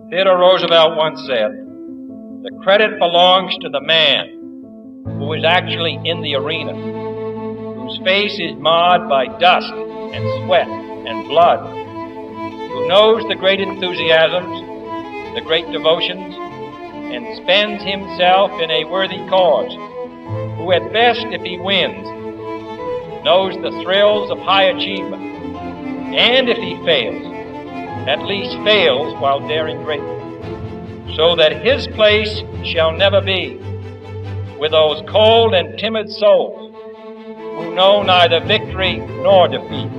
Theodore Roosevelt once said, "The credit belongs to the man who is actually in the arena, whose face is marred by dust and sweat and blood, who knows the great enthusiasms, the great devotions, and spends himself in a worthy cause, who at best, if he wins, knows the thrills of high achievement, and if he fails, at least fails while daring greatly, so that his place shall never be with those cold and timid souls who know neither victory nor defeat."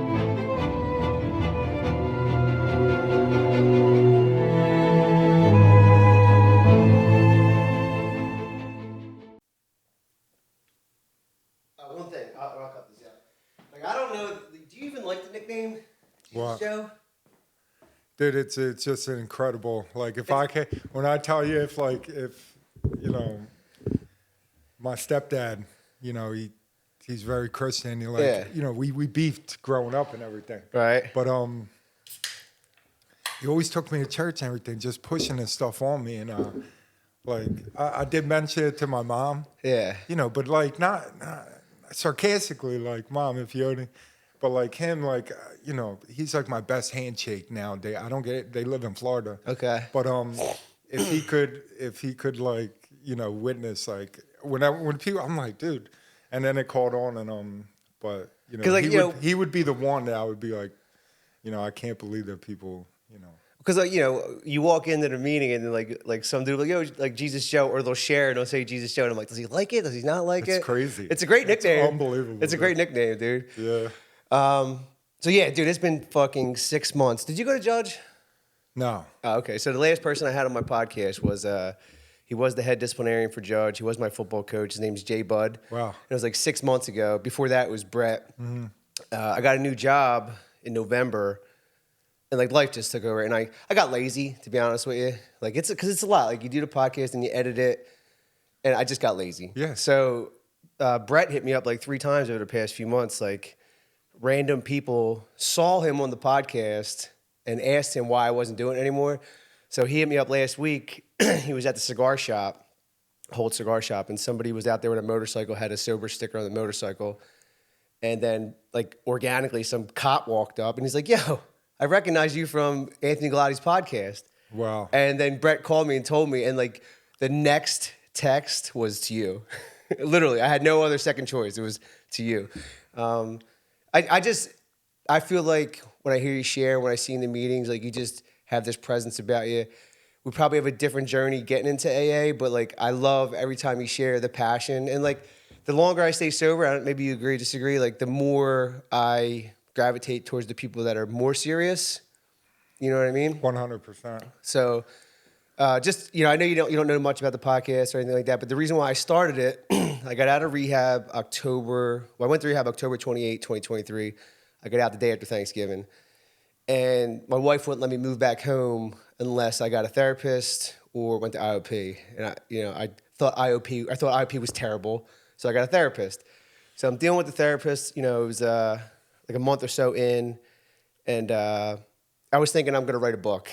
One thing, I'll cut this out. Like, I don't know, do you even like the nickname What? Joe? Dude, it's just an incredible. Like, when I tell you, if you know, my stepdad, you know, he's very Christian. Yeah. You know, we beefed growing up and everything. Right. But he always took me to church and everything, just pushing this stuff on me. And I did mention it to my mom. Yeah. You know, but like not sarcastically, like, Mom, if you only. But like him, you know, he's like my best handshake nowadays. I don't get it. They live in Florida. Okay. But if he could like, you know, witness like when people, I'm like, dude, and then it caught on and but you know, like, he would be the one that I would be like, you know, I can't believe that people, you know. Because, like, you know, you walk into the meeting and then like some dude will like, yo, like Jesus Joe, or they'll share and they'll say Jesus Joe, and I'm like, does he like it? Does he not like it? It's crazy. It's a great nickname. It's unbelievable. It's a great nickname, dude. Yeah. So yeah, dude, it's been fucking 6 months. Did you go to Judge? No. Oh, okay. So the last person I had on my podcast was he was the head disciplinarian for Judge. He was my football coach. His name's Jay Budd. Wow. It was like 6 months ago. Before that, it was Brett. Mm-hmm. I got a new job in November, and like life just took over. And I got lazy, to be honest with you. Like because it's a lot. Like you do the podcast and you edit it, and I just got lazy. Yeah. So Brett hit me up like 3 times over the past few months. Like random people saw him on the podcast and asked him why I wasn't doing it anymore. So he hit me up last week. He was at the cigar shop, Holt Cigar Shop, and somebody was out there with a motorcycle, had a sober sticker on the motorcycle. And then, like, organically, some cop walked up, and he's like, yo, I recognize you from Anthony Galati's podcast. Wow. And then Brett called me and told me, and, like, the next text was to you. Literally, I had no other second choice. It was to you. I feel like when I hear you share, when I see you in the meetings, like, you just have this presence about you. We probably have a different journey getting into AA, but, like, I love every time you share the passion. And, like, the longer I stay sober, maybe you agree, disagree, like, the more I gravitate towards the people that are more serious. You know what I mean? 100%. So, just, you know, I know you don't know much about the podcast or anything like that, but the reason why I started it, I got out of rehab I went to rehab October 28, 2023. I got out the day after Thanksgiving. And my wife wouldn't let me move back home unless I got a therapist or went to IOP. And I thought IOP was terrible, so I got a therapist. So I'm dealing with the therapist. You know, it was like a month or so in, and I was thinking I'm gonna write a book,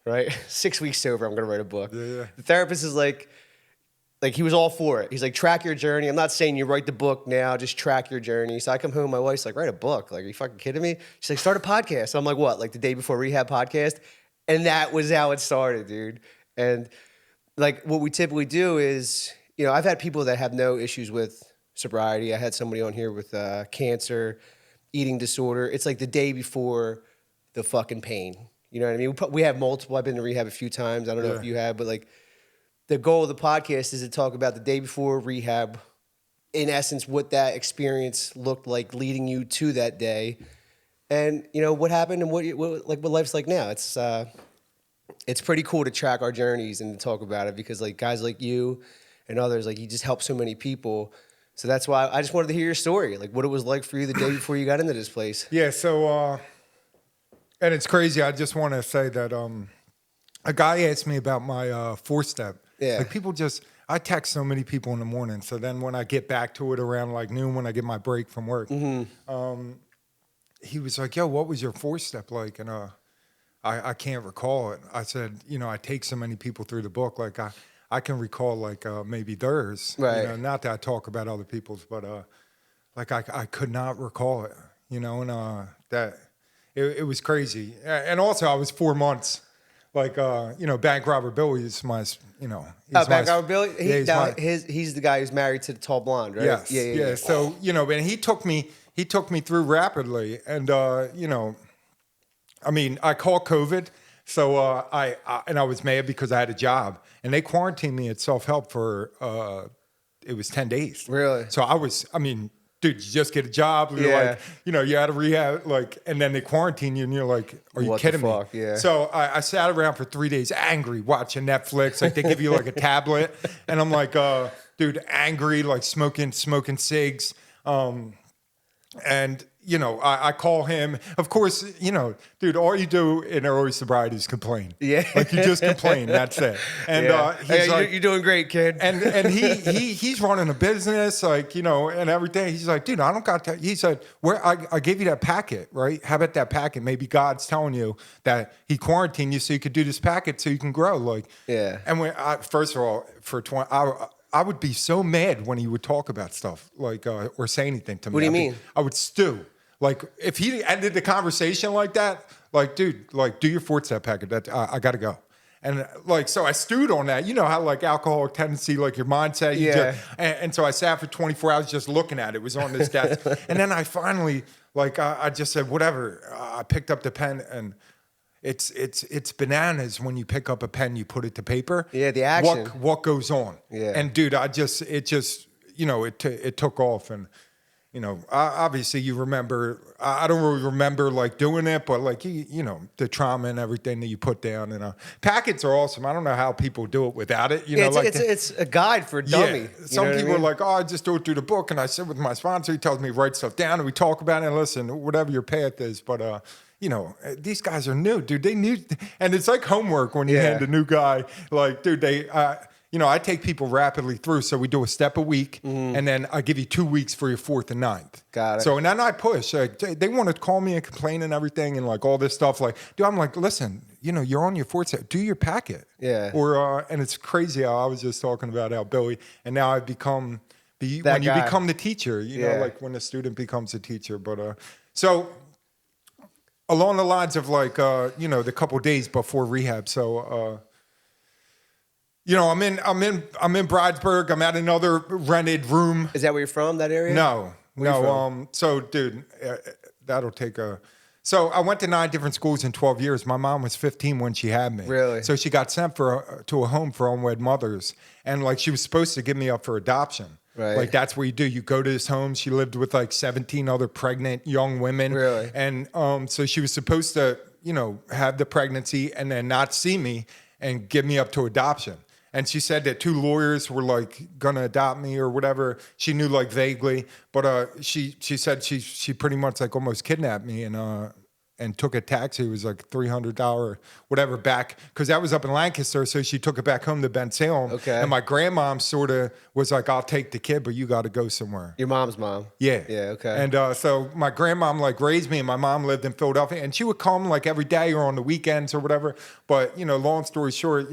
right? 6 weeks sober, I'm gonna write a book. Yeah. The therapist is like he was all for it. He's like, track your journey. I'm not saying you write the book now, just track your journey. So I come home, my wife's like, write a book? Like, are you fucking kidding me? She's like, start a podcast. So I'm like, what? Like the day before rehab podcast? And that was how it started, dude. And like what we typically do is, you know, I've had people that have no issues with sobriety. I had somebody on here with cancer, eating disorder. It's like the day before the fucking pain. You know what I mean? We have multiple. I've been to rehab a few times. I don't know if you have, but like, the goal of the podcast is to talk about the day before rehab, in essence, what that experience looked like leading you to that day, and you know what happened and what life's like now. It's pretty cool to track our journeys and to talk about it because like guys like you and others, like you just help so many people. So that's why I just wanted to hear your story, like what it was like for you the day before you got into this place. Yeah. So, and it's crazy. I just want to say that a guy asked me about my 4-step. Yeah. Like I text so many people in the morning. So then when I get back to it around like noon, when I get my break from work, he was like, yo, what was your 4-step like? And I I can't recall it. I said, I take so many people through the book, like I can recall like maybe theirs, Right. not that I talk about other people's, but like I could not recall it, and that it was crazy. And also I was 4 months, like, Bank Robber Billy is my, he's Bank Robber Billy? yeah, He's the guy who's married to the tall blonde, right? Yes. Yeah. So, and he took me through rapidly. And, I mean, I caught COVID. So I was mad because I had a job. And they quarantined me at self-help for, it was 10 days. Really? So dude, you just get a job. You're like, you're out of rehab, like, and then they quarantine you and you're like, are you kidding me? Yeah. So I sat around for 3 days angry watching Netflix. Like they give you like a tablet and I'm like, dude, angry, like smoking cigs. And, I call him. Of course, dude, all you do in early sobriety is complain. Yeah. Like you just complain. That's it. And he's like, you're doing great, kid. and he's running a business, like, and everything. He's like, dude, I don't got that. He said, where I gave you that packet, right? How about that packet? Maybe God's telling you that he quarantined you so you could do this packet so you can grow. Like, yeah. And first of all, for 20, I would be so mad when he would talk about stuff, like, or say anything to me. What do you mean? I would stew. Like, if he ended the conversation like that, like, dude, like, do your 4-step packet. That I got to go. And, like, so I stewed on that. You know how, like, alcoholic tendency, like, your mindset. And so I sat for 24 hours just looking at it. It was on this desk. And then I finally, like, I just said, whatever. I picked up the pen, and it's bananas when you pick up a pen, you put it to paper. Yeah, the action. What goes on. Yeah. And, dude, it took off. And, obviously you remember, I don't really remember like doing it, but like, the trauma and everything that you put down, and packets are awesome. I don't know how people do it without it. It's a guide for a dummy. Yeah. Some people are like, I just do it through the book. And I sit with my sponsor. He tells me write stuff down and we talk about it and listen, whatever your path is. But, these guys are new, dude. They knew, and it's like homework when you hand a new guy, like, dude, I take people rapidly through. So we do a step a week, and then I give you 2 weeks for your 4th and 9th. Got it. So, and then I push. Like, they want to call me and complain and everything and like all this stuff. Like, dude, I'm like, listen, you're on your 4th step. Do your packet. Yeah. Or, and it's crazy how I was just talking about how Billy, and now I've become, you become the teacher, like when the student becomes a teacher. But, so along the lines of like, the couple days before rehab. So, I'm in Bridesburg. I'm at another rented room. Is that where you're from, that area? No. So, dude, that'll take So I went to 9 different schools in 12 years. My mom was 15 when she had me. Really? So she got sent to a home for unwed mothers, and like she was supposed to give me up for adoption. Right. Like that's what you do. You go to this home. She lived with like 17 other pregnant young women. Really? And so she was supposed to, have the pregnancy and then not see me and give me up to adoption. And she said that 2 lawyers were like gonna adopt me or whatever. She knew like vaguely, but she said she pretty much like almost kidnapped me and took a taxi. It was like $300 whatever back, because that was up in Lancaster. So she took it back home to Ben Salem. Okay. And my grandmom sort of was like, I'll take the kid, but you got to go somewhere. Your mom's mom? Yeah. Yeah, okay. And so my grandmom like raised me, and my mom lived in Philadelphia, and she would come like every day or on the weekends or whatever. But, long story short,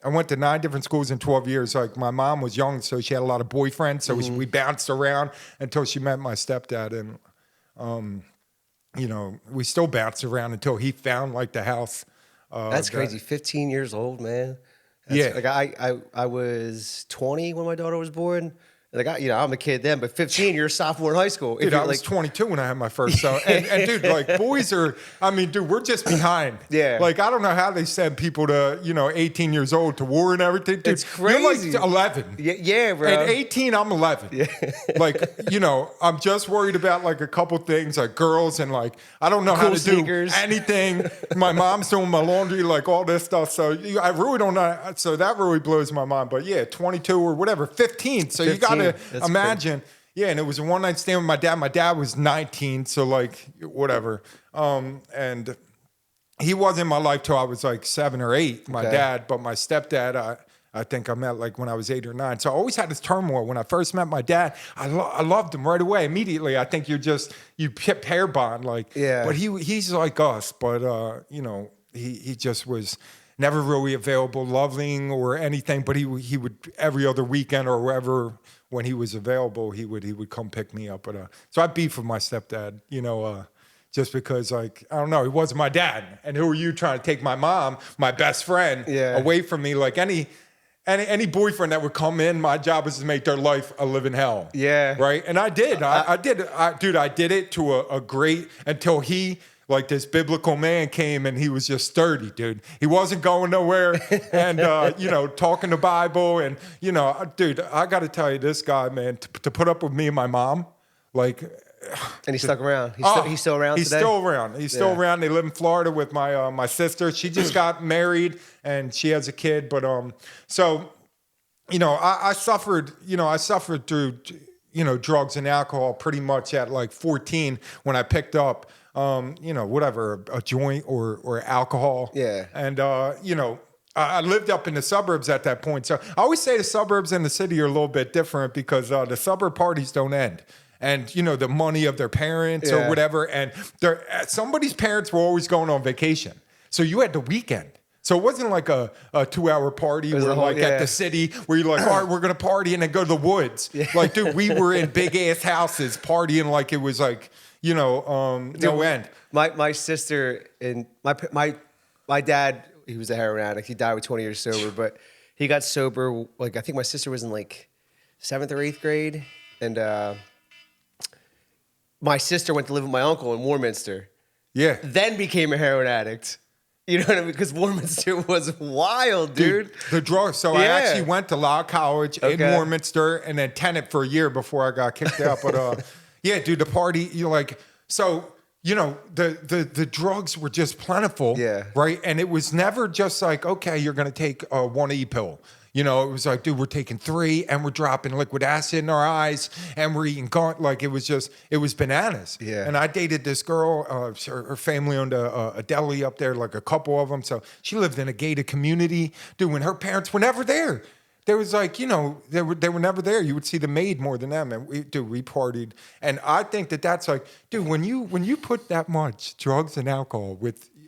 I went to 9 different schools in 12 years. Like my mom was young, so she had a lot of boyfriends. So we bounced around until she met my stepdad. And, we still bounced around until he found like the house. That's crazy. 15 years old, man. Like I was 20 when my daughter was born. Like I'm a kid then, but 15, you're a sophomore in high school. Dude, I was 22 when I had my first son. And dude, like boys are, we're just behind. Yeah. Like, I don't know how they send people to, 18 years old to war and everything. Dude, it's crazy. You're like 11. Yeah, bro. At 18, I'm 11. Yeah. Like, I'm just worried about like a couple things, like girls, and like, I don't know how to sneakers. do anything. My mom's doing my laundry, like all this stuff. So I really don't know. So that really blows my mind. But yeah, 22 or whatever, 15. So 15. You got to imagine. Crazy. Yeah, and it was a one-night stand with my dad. My dad was 19, so like whatever. And he wasn't in my life till I was like 7 or 8, my dad. But my stepdad, I think I met like when I was 8 or 9. So I always had this turmoil. When I first met my dad, I loved him right away, immediately. I think you pair bond, like. Yeah. But he's like us, but you know, he just was never really available, loving or anything. But he would every other weekend or wherever when he was available, he would come pick me up. But so I beef with my stepdad, you know. Just because, like, I don't know, he wasn't my dad. And who are you trying to take my mom, my best friend, away from me? Like any boyfriend that would come in, my job was to make their life a living hell. Yeah. Right? And I did. I did. I did it to a great, until he, like this biblical man came and he was just sturdy, dude. He wasn't going nowhere and, you know, talking the Bible. And, you know, dude, I got to tell you, this guy, man, to put up with me and my mom, like... And he stuck around. He's still around He's today? still around. He's still around. They live in Florida with my sister. She just got married and she has a kid. But so, you know, I suffered through, you know, drugs and alcohol pretty much at like 14 when I picked up, you know, whatever, a joint or alcohol. Yeah. And, you know, I lived up in the suburbs at that point. So I always say the suburbs and the city are a little bit different because the suburb parties don't end. And, you know, the money of their parents or whatever. And somebody's parents were always going on vacation. So you had the weekend. So it wasn't like a 2-hour party where like at the city where you're like, all right, we're going to party and then go to the woods. Yeah. Like, dude, we were in big ass houses partying like it was like, you know, no end. My sister and my dad, he was a heroin addict. He died with 20 years sober, but he got sober. Like, I think my sister was in like 7th or 8th grade. And, my sister went to live with my uncle in Warminster. Yeah. Then became a heroin addict. You know what I mean? Because Warminster was wild, dude. The drugs. So I actually went to Law College in Warminster and then Tenet for a year before I got kicked out. But yeah, dude, the party, you're like, so, you know, the drugs were just plentiful. Yeah. Right. And it was never just like, okay, you're going to take one E-pill. You know, it was like, dude, we're taking 3 and we're dropping liquid acid in our eyes and we're eating like it was bananas. Yeah. And I dated this girl, her family owned a deli up there, like a couple of them. So she lived in a gated community. Dude, when her parents were never there, there was like, you know, they were never there. You would see the maid more than them. And we partied. And I think that's like, dude, when you put that much drugs and alcohol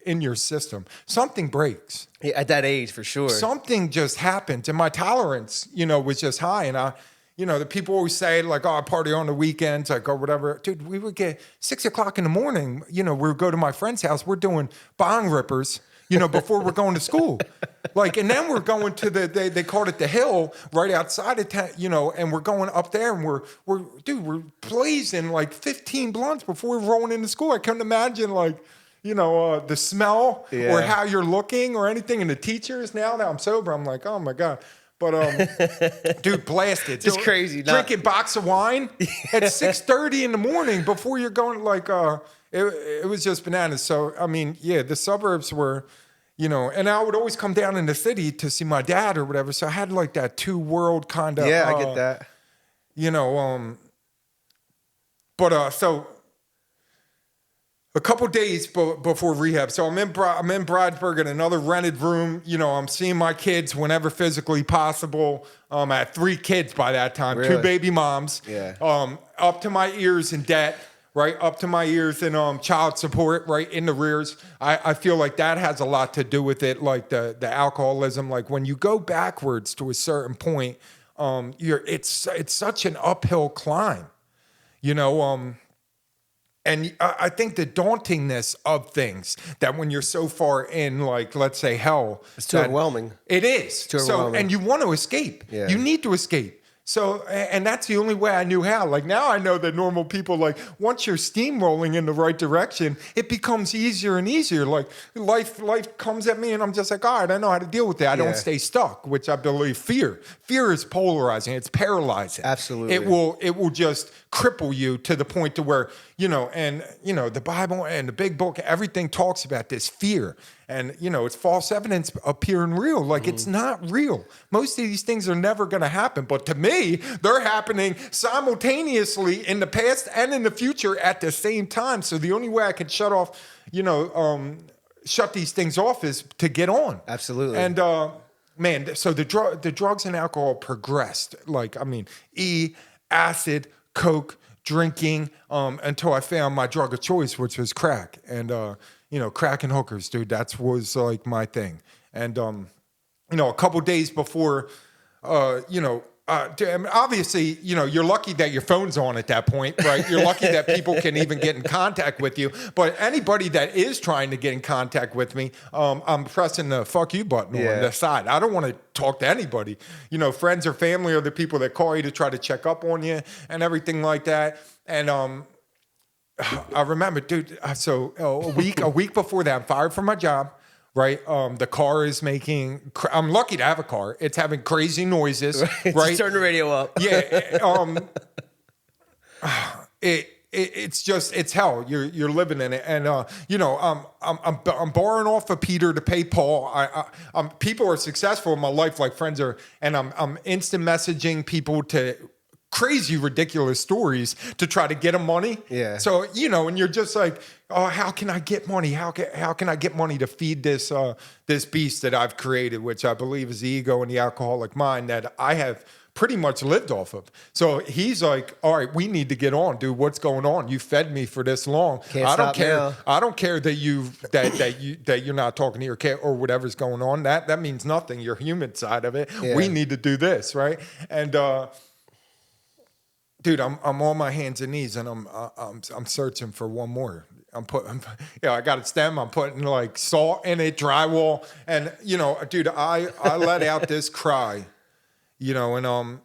in your system, something breaks. Yeah, at that age, for sure. Something just happened, and my tolerance, you know, was just high. And you know, the people always say like, "Oh, I party on the weekends," like, or whatever. Dude, we would get 6 o'clock in the morning. You know, we would go to my friend's house. We're doing bong rippers, you know, before we're going to school. Like, and then we're going to they called it the Hill right outside of town, you know, and we're going up there and we're blazing like 15 blunts before we're rolling into school. I couldn't imagine like, you know, the smell or how you're looking or anything. And the teachers, now that I'm sober, I'm like, oh my God. But, dude, blasted. It's crazy. Drinking box of wine at 6:30 in the morning before you're going, like, it was just bananas. So, I mean, yeah, the suburbs were, you know, and I would always come down in the city to see my dad or whatever. So I had like that 2-world kind of. Yeah, I get that. You know, so a couple days before rehab. So I'm in Bradford in another rented room. You know, I'm seeing my kids whenever physically possible. I had 3 kids by that time, really? 2 baby moms. Yeah. Up to my ears in debt, right? Up to my ears in child support, right? In the rears. I feel like that has a lot to do with it, like the alcoholism. Like when you go backwards to a certain point, it's such an uphill climb, you know. And I think the dauntingness of things, that when you're so far in, like, let's say hell. It's too overwhelming. It is. It's too overwhelming. And you want to escape. Yeah. You need to escape. So, and that's the only way I knew how. Like now I know that normal people, like once you're steamrolling in the right direction, it becomes easier and easier. Like life comes at me and I'm just like, all right, I know how to deal with it. I don't stay stuck, which I believe fear is polarizing. It's paralyzing. Absolutely. It will just cripple you to the point to where, you know, and, you know, the Bible and the big book, everything talks about this fear. And, you know, it's false evidence appearing real. Like, it's not real. Most of these things are never going to happen. But to me, they're happening simultaneously in the past and in the future at the same time. So the only way I can shut these things off is to get on. Absolutely. And man, so the drugs and alcohol progressed. Like, I mean, acid, coke, drinking, until I found my drug of choice, which was crack. And, crack and hookers, dude, that was like my thing. And, a couple days before, obviously, you're lucky that your phone's on at that point, right? You're lucky that people can even get in contact with you. But anybody that is trying to get in contact with me, I'm pressing the fuck you button on the side. I don't want to talk to anybody. Friends or family are the people that call you to try to check up on you and everything like that. And I remember, dude, so a week before that, I'm fired from my job. Right, the car is making. I'm lucky to have a car. It's having crazy noises. Right, Just turn the radio up. Yeah, it's hell. You're living in it, and I'm borrowing off of Peter to pay Paul. People are successful in my life, like friends are, and I'm instant messaging people to crazy, ridiculous stories to try to get them money. Yeah. So, and you're just like, oh, how can I get money? How can I get money to feed this this beast that I've created, which I believe is the ego and the alcoholic mind that I have pretty much lived off of. So he's like, all right, we need to get on, dude. What's going on? You fed me for this long. I don't care. Now. I don't care that you're not talking to your kid or whatever's going on. That means nothing. Your human side of it. Yeah. We need to do this, right? And dude, I'm on my hands and knees, and I'm searching for one more. I got a stem. I'm putting like salt in it, drywall, and dude, I let out this cry, and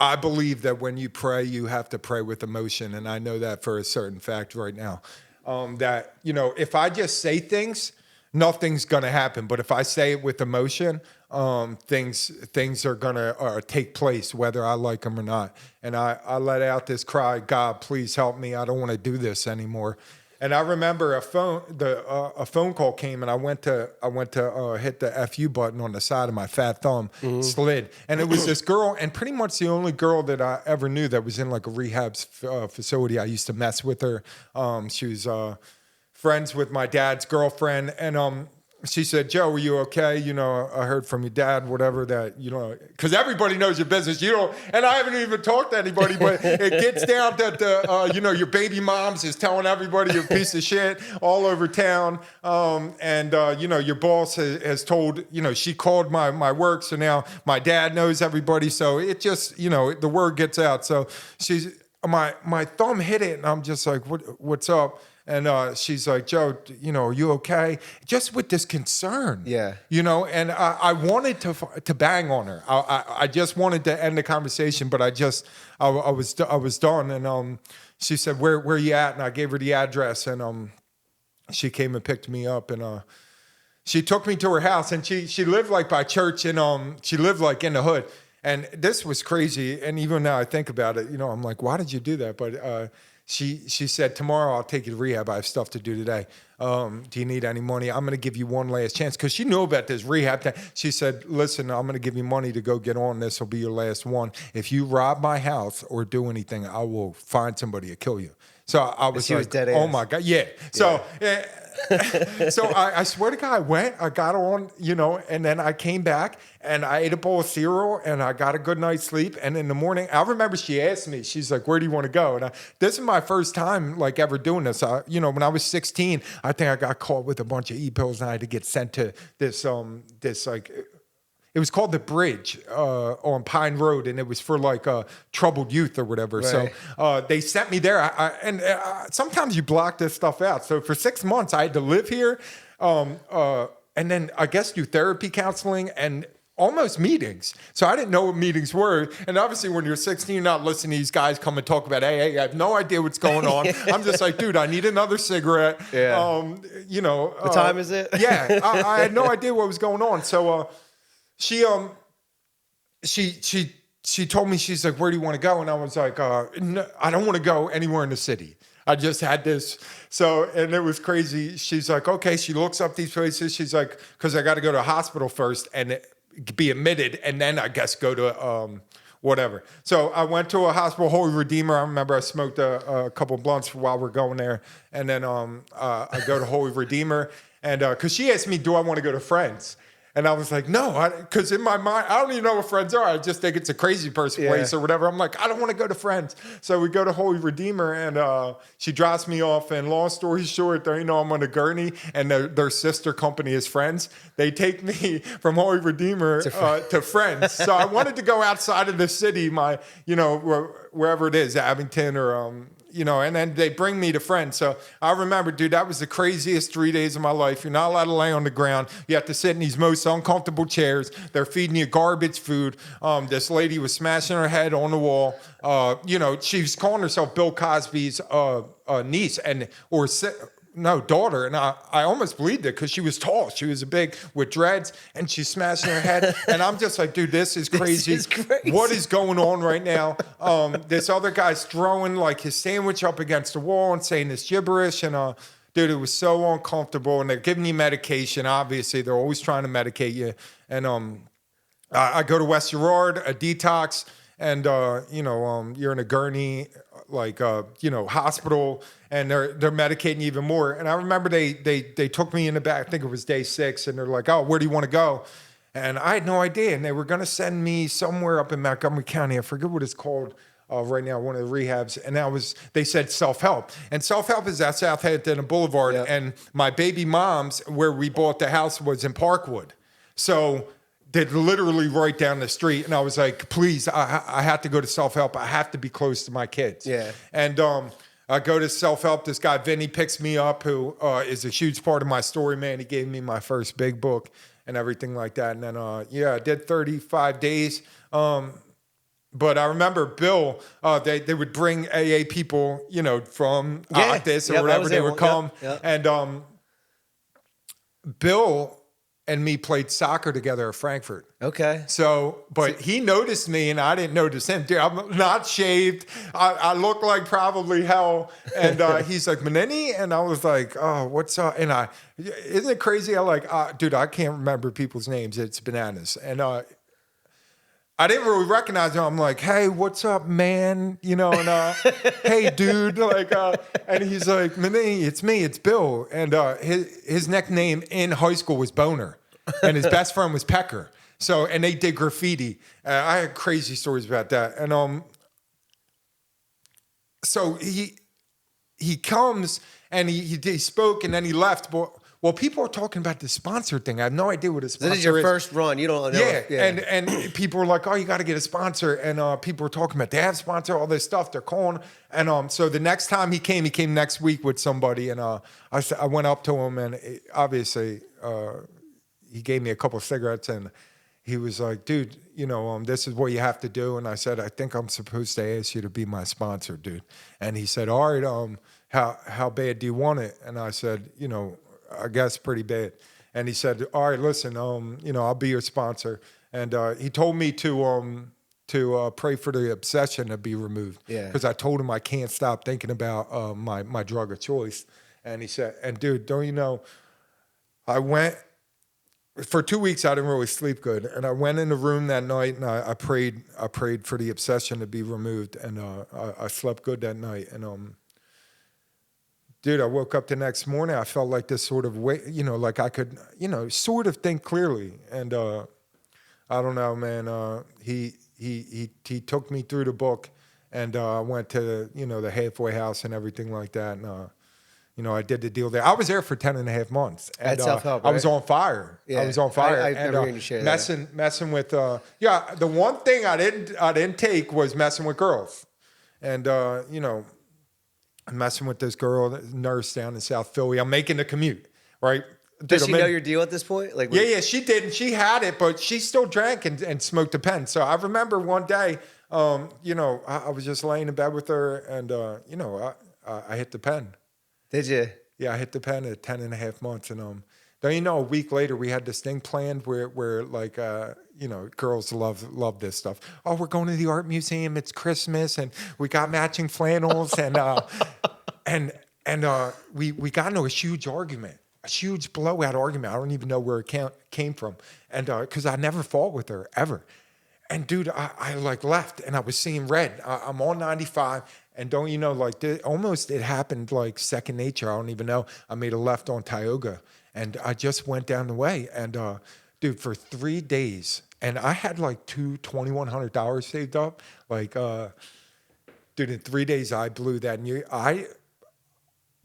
I believe that when you pray, you have to pray with emotion, and I know that for a certain fact right now. That if I just say things, nothing's gonna happen, but if I say it with emotion, things are gonna take place whether I like them or not. And I let out this cry, God, please help me. I don't want to do this anymore. And I remember a phone call came, and I went to hit the FU button on the side of my fat thumb, slid, and it was this girl, and pretty much the only girl that I ever knew that was in like a rehab facility. I used to mess with her. She was friends with my dad's girlfriend, and she said, Joe, were you okay? I heard from your dad, whatever, that, because everybody knows your business. And I haven't even talked to anybody, but it gets down that, your baby moms is telling everybody you're a piece of shit all over town. Your boss has told, she called my work. So now my dad knows everybody. So it just, the word gets out. So my thumb hit it, and I'm just like, what's up? And she's like, Joe, are you okay? Just with this concern. Yeah. And I wanted to bang on her. I just wanted to end the conversation, but I was done. And she said, where are you at? And I gave her the address, and she came and picked me up, and she took me to her house, and she lived like by church, and she lived like in the hood. And this was crazy. And even now I think about it, I'm like, why did you do that? But she said, tomorrow I'll take you to rehab. I have stuff to do today. Do you need any money? I'm going to give you one last chance. Because she knew about this rehab thing. She said, listen, I'm going to give you money to go get on. This will be your last one. If you rob my house or do anything, I will find somebody to kill you. So I was like, dead ass. Oh my God. Yeah. So so I swear to God, I got on, and then I came back and I ate a bowl of cereal and I got a good night's sleep. And in the morning, I remember she asked me, she's like, where do you want to go? And this is my first time like ever doing this. When I was 16, I think I got caught with a bunch of e-pills, and I had to get sent to this like, it was called The Bridge on Pine Road, and it was for like troubled youth or whatever. Right. So they sent me there. And sometimes you block this stuff out. So for 6 months, I had to live here, and then I guess do therapy, counseling, and almost meetings. So I didn't know what meetings were. And obviously when you're 16, you're not listening to these guys come and talk about, hey, I have no idea what's going on. I'm just like, dude, I need another cigarette. Yeah. What time is it? Yeah. I had no idea what was going on. So she told me, she's like, where do you want to go? And I was like, no, I don't want to go anywhere in the city. I just had this. So, and it was crazy. She's like, okay. She looks up these places. She's like, because I got to go to a hospital first and be admitted, and then I guess go to whatever. So I went to a hospital, Holy Redeemer. I remember I smoked a couple blunts while we're going there. And then I go to Holy Redeemer. And because she asked me, do I want to go to Friends? And I was like, no, because in my mind, I don't even know what Friends are. I just think it's a crazy person place or whatever. I'm like, I don't want to go to Friends. So we go to Holy Redeemer, and she drops me off. And long story short, I'm on a gurney, and their sister company is Friends. They take me from Holy Redeemer to Friends. So I wanted to go outside of the city, wherever it is, Abington or and then they bring me to Friends. So I remember, dude, that was the craziest 3 days of my life. You're not allowed to lay on the ground. You have to sit in these most uncomfortable chairs. They're feeding you garbage food. This lady was smashing her head on the wall. She was calling herself Bill Cosby's niece daughter. And I almost believed it because she was tall. She was big with dreads, and she's smashing her head. And I'm just like, dude, this is crazy. What is going on right now? This other guy's throwing like his sandwich up against the wall and saying this gibberish. And dude, it was so uncomfortable. And they're giving you medication. Obviously, they're always trying to medicate you. And I go to West Gerard, a detox, and you're in a gurney, hospital, and they're medicating you even more. And I remember they took me in the back. I think it was day 6, and they're like, "Oh, where do you want to go?" And I had no idea. And they were going to send me somewhere up in Montgomery County. I forget what it's called right now, one of the rehabs. And they said self-help. And self-help is at Southampton Boulevard. Yep. And my baby mom's, where we bought the house, was in Parkwood. So they're literally right down the street. And I was like, please, I have to go to self-help. I have to be close to my kids. Yeah. And I go to self-help. This guy, Vinny, picks me up, who is a huge part of my story, man. He gave me my first big book and everything like that. And then, I did 35 days. But I remember Bill, they would bring AA people, from this or whatever. They would come. Yep. And Bill and me played soccer together at Frankfurt. Okay. But he noticed me and I didn't notice him. Dude, I'm not shaved. I look like probably hell. And he's like, Menini? And I was like, oh, what's up? And isn't it crazy? Dude, I can't remember people's names. It's bananas. And I didn't really recognize him. I'm like, hey, what's up, man? And hey, dude. And he's like, Menini, it's me, it's Bill. And his nickname in high school was Boner. And his best friend was Pecker. And they did graffiti. I had crazy stories about that. And so he comes and he spoke and then he left. Well, people are talking about the sponsor thing. I have no idea what a sponsor is. This is your first run. You don't know. Yeah. And people were like, oh, you got to get a sponsor. And people were talking about they have sponsor, all this stuff. They're calling. And so the next time he came next week with somebody. And I went up to him and obviously he gave me a couple of cigarettes and he was like, dude, this is what you have to do. And I said, I think I'm supposed to ask you to be my sponsor, dude. And he said, all right, how bad do you want it? And I said, I guess pretty bad. And he said, all right, listen, I'll be your sponsor. And he told me to pray for the obsession to be removed. Yeah. Because I told him I can't stop thinking about my drug of choice. And he said, and dude, don't you know, I went, for 2 weeks, I didn't really sleep good. And I went in the room that night and I prayed for the obsession to be removed. And I slept good that night. And dude, I woke up the next morning. I felt like this sort of way, like I could, sort of think clearly. And I don't know, man. He took me through the book, and I went to the halfway house and everything like that. And I did the deal there. I was there for 10 and a half months. And, at self-help, right? I was on fire. Yeah. I was on fire. I never heard you share that. Messing with the one thing I didn't take was messing with girls, and I'm messing with this girl, nurse down in South Philly. I'm making the commute, right? Does she know your deal at this point? Yeah, she did. And she had it, but she still drank and smoked a pen. So I remember one day, I was just laying in bed with her, and I hit the pen. Did you? Yeah, I hit the pen at 10 and a half months, and don't you know? A week later, we had this thing planned where girls love this stuff. Oh, we're going to the art museum. It's Christmas, and we got matching flannels, and we got into a huge argument, a huge blowout argument. I don't even know where it came from, and because I never fought with her ever. And dude, I left, and I was seeing red. I'm on 95, and don't you know, almost it happened like second nature. I don't even know. I made a left on Tioga. And I just went down the way. And, dude, for 3 days. And I had like $2,100 saved up. Like, dude, in 3 days, I blew that. And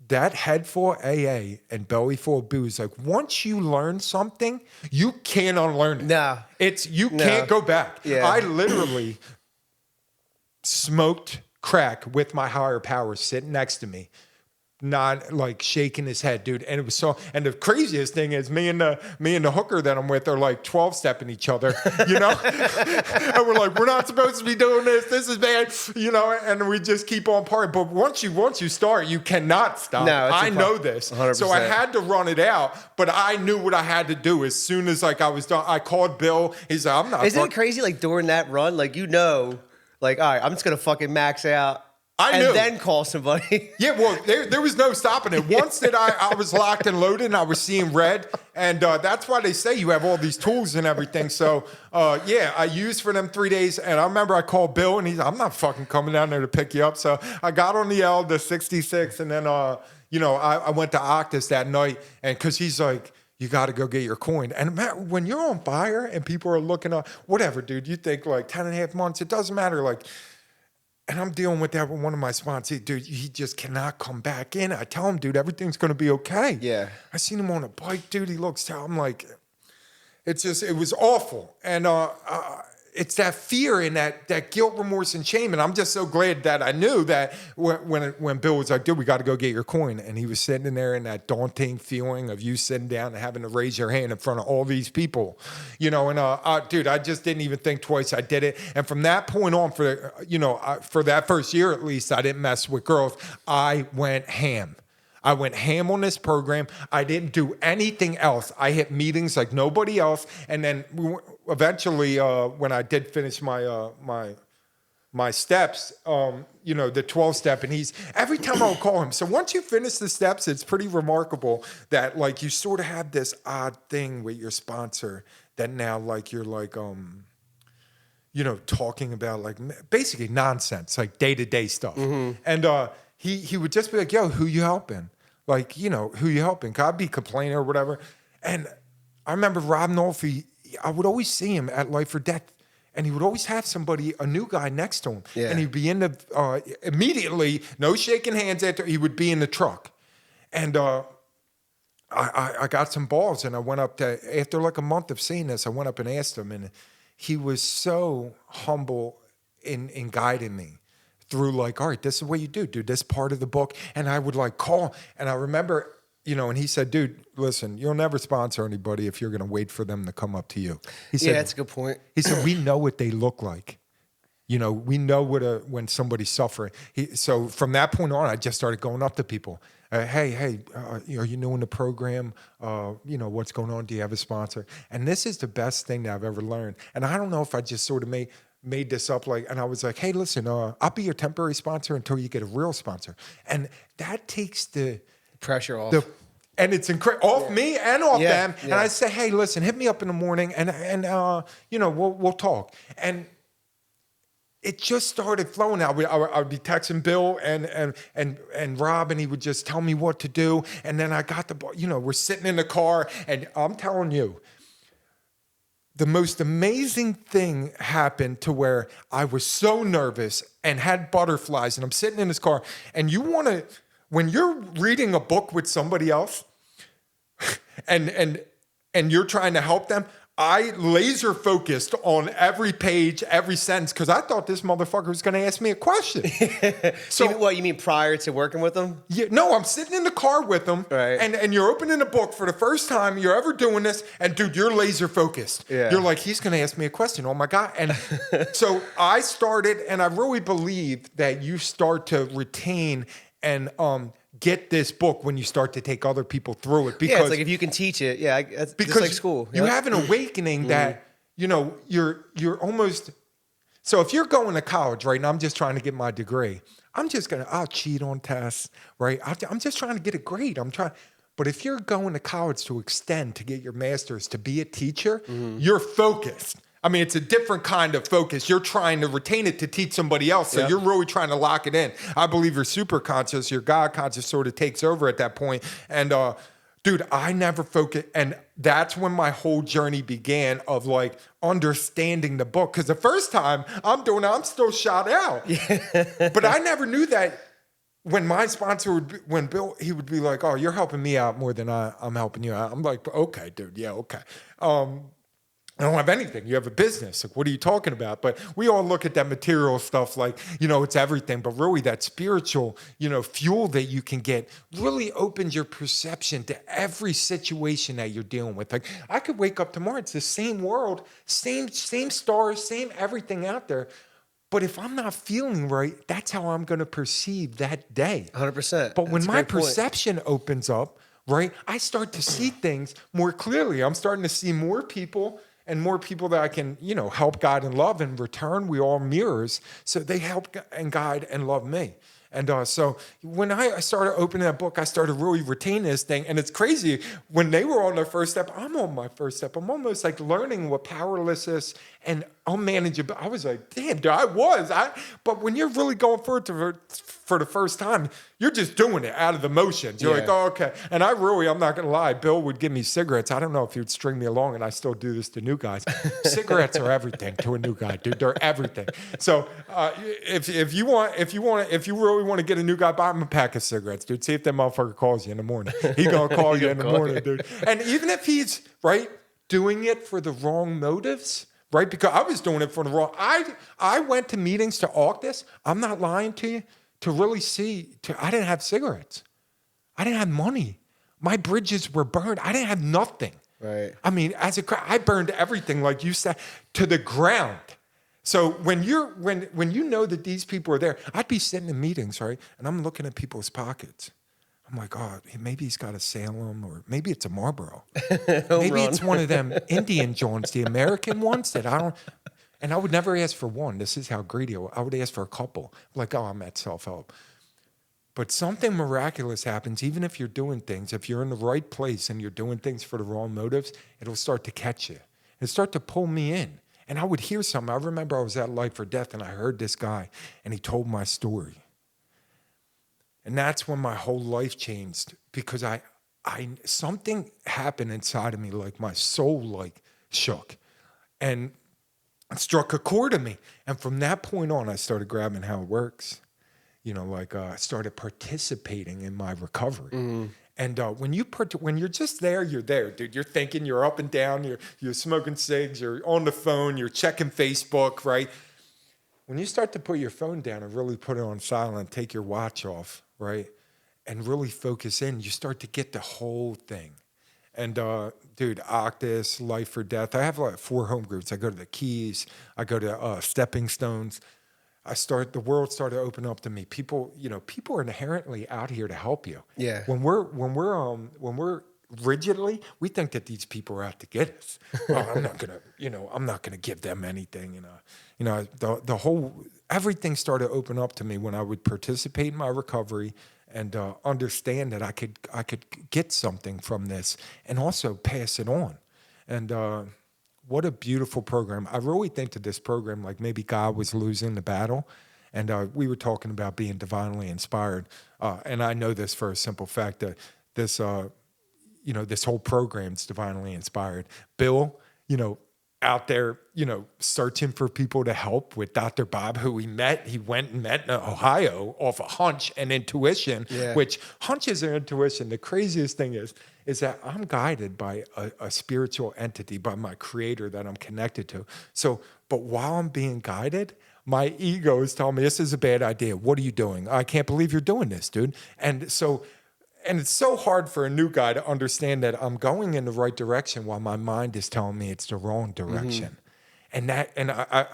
that head full of AA and belly full of booze, like once you learn something, you can't unlearn it. Nah. You can't go back. Yeah. I literally smoked crack with my higher power sitting next to me, not like shaking his head, dude. And it was and the craziest thing is me and the hooker that I'm with are like 12-stepping each other, you know? And we're like, we're not supposed to be doing this. This is bad, you know? And we just keep on partying. But once you start, you cannot stop. No, I know this. 100%. So I had to run it out, but I knew what I had to do as soon as like I was done. I called Bill. He's like, I'm not. Isn't it crazy? Like during that run, like, like, all right, I'm just going to fucking max out. I knew. And then call somebody. Yeah, well, there was no stopping it. Once that I was locked and loaded and I was seeing red, and that's why they say you have all these tools and everything. So, yeah, I used for them 3 days, and I remember I called Bill, and he's I'm not fucking coming down there to pick you up. So I got on the L, the 66, and then, I went to Octus that night, and because he's like, you got to go get your coin. And when you're on fire and people are looking up, whatever, dude, you think like 10 and a half months, it doesn't matter. Like, and I'm dealing with that with one of my sponsors. Dude, he just cannot come back in. I tell him, dude, everything's going to be okay. Yeah. I seen him on a bike, dude. He looks, I'm like, it was awful. And it's that fear and that guilt, remorse, and shame. And I'm just so glad that I knew that when Bill was like, dude, we got to go get your coin. And he was sitting in there in that daunting feeling of you sitting down and having to raise your hand in front of all these people, you know. And dude, I just didn't even think twice. I did it. And from that point on, for that first year at least, I didn't mess with girls. I went ham. I went ham on this program. I didn't do anything else. I hit meetings like nobody else. And then eventually, when I did finish my steps, the 12-step, and every time I would call him. So once you finish the steps, it's pretty remarkable that like you sort of have this odd thing with your sponsor that now like you're like, talking about like basically nonsense, like day-to-day stuff. Mm-hmm. And he would just be like, yo, who you helping? Like, who you helping? Could I be complaining or whatever? And I remember Rob Nolfi, I would always see him at Life or Death, and he would always have a new guy next to him. Yeah. And he'd be in the, immediately, no shaking hands after, he would be in the truck. And I got some balls, and I went up to, after like a month of seeing this, I went up and asked him, and he was so humble in guiding me through like, all right, this is what you do this part of the book. And I would like call, and I remember, and he said, dude, listen, you'll never sponsor anybody if you're going to wait for them to come up to you. He said, that's a good point. He said, we know what they look like. We know when somebody's suffering. So from that point on, I just started going up to people. Hey, are you new in the program? What's going on? Do you have a sponsor? And this is the best thing that I've ever learned. And I don't know if I just sort of made this up, and I was like, hey, listen, I'll be your temporary sponsor until you get a real sponsor. And that takes the pressure off. And it's off me and off them. Yeah. And I say, hey, listen, hit me up in the morning and we'll talk. And it just started flowing out. I would be texting Bill and Rob, and he would just tell me what to do. And then I got we're sitting in the car, and I'm telling you, the most amazing thing happened to where I was so nervous and had butterflies, and I'm sitting in this car, and when you're reading a book with somebody else and you're trying to help them, I laser focused on every page, every sentence, because I thought this motherfucker was going to ask me a question. So what, you mean prior to working with them? Yeah, no, I'm sitting in the car with them, right. and you're opening a book for the first time you're ever doing this, and dude, you're laser focused. Yeah. You're like, he's going to ask me a question. Oh my God. And so I started, and I really believe that you start to retain and get this book when you start to take other people through it. Because it's like if you can teach it, it's because just like school. You have an awakening that, you're almost, so if you're going to college, right, and I'm just trying to get my degree, I'll cheat on tests, right? I'm just trying to get a grade. But if you're going to college to extend, to get your master's, to be a teacher, you're focused. I mean, it's a different kind of focus. You're trying to retain it to teach somebody else. So you're really trying to lock it in. I believe your super conscious, your God conscious sort of takes over at that point. And Dude, I never focused. And that's when my whole journey began of like understanding the book. Because the first time I'm still shot out. But I never knew that when my sponsor when Bill, he would be like, oh, you're helping me out more than I'm helping you out. I'm like, okay, dude. Yeah, okay. I don't have anything. You have a business. Like, what are you talking about? But we all look at that material stuff like, it's everything. But really that spiritual, fuel that you can get really opens your perception to every situation that you're dealing with. Like I could wake up tomorrow. It's the same world, same stars, same everything out there. But if I'm not feeling right, that's how I'm going to perceive that day. 100%. But when my perception opens up, right, I start to see things more clearly. I'm starting to see more people and more people that I can, help, guide, and love. In return, we all mirrors. So they help and guide and love me. And so when I started opening that book, I started really retaining this thing. And it's crazy. When they were on their first step, I'm on my first step. I'm almost like learning what powerless is and unmanageable. I was like, damn, dude, but when you're really going for it for the first time, you're just doing it out of the motions. You're like, oh, okay. And I'm not going to lie. Bill would give me cigarettes. I don't know if he would string me along, and I still do this to new guys. Cigarettes are everything to a new guy, dude. They're everything. So if you really want to get a new guy, buy him a pack of cigarettes, dude. See if that motherfucker calls you in the morning. He going to call you in the morning, dude. And even if he's, right, doing it for the wrong motives, right? Because I was doing it for the wrong. I went to meetings to AUK this. I'm not lying to you. To really I didn't have cigarettes. I didn't have money. My bridges were burned. I didn't have nothing. Right. I mean, I burned everything, like you said, to the ground. So when you know that these people are there, I'd be sitting in meetings, right? And I'm looking at people's pockets. I'm like, oh, maybe he's got a Salem, or maybe it's a Marlboro. Maybe it's one of them Indian joints, the American ones that I don't. And I would never ask for one. This is how greedy I would ask for a couple. Like, oh, I'm at self-help. But something miraculous happens, even if you're doing things. If you're in the right place and you're doing things for the wrong motives, it'll start to catch you. It'll start to pull me in. And I would hear something. I remember I was at Life or Death, and I heard this guy, and he told my story. And that's when my whole life changed, because something happened inside of me, like my soul shook. And it struck a chord in me. And from that point on, I started grabbing how it works. I started participating in my recovery. Mm-hmm. And when you're just there, you're there, dude. You're thinking, you're up and down, you're smoking cigs, you're on the phone, you're checking Facebook, right? When you start to put your phone down and really put it on silent, take your watch off, right? And really focus in, you start to get the whole thing. And dude, Octus, Life or Death. I have like 4 home groups. I go to the Keys. I go to Stepping Stones. The world started to open up to me. People are inherently out here to help you. Yeah. When we're rigidly, we think that these people are out to get us. Oh, I'm not gonna give them anything. The whole everything started to open up to me when I would participate in my recovery and understand that I could get something from this and also pass it on. And what a beautiful program. I really think that this program, like maybe God was losing the battle. And we were talking about being divinely inspired. And I know this for a simple fact that this whole program's divinely inspired. Bill, out there, searching for people to help with Dr. Bob, who he went and met in Ohio off a hunch and intuition, which hunches and intuition. The craziest thing is that I'm guided by a spiritual entity, by my creator that I'm connected to. So, but while I'm being guided, my ego is telling me, this is a bad idea. What are you doing? I can't believe you're doing this, dude. And it's so hard for a new guy to understand that I'm going in the right direction while my mind is telling me it's the wrong direction. Mm-hmm. And I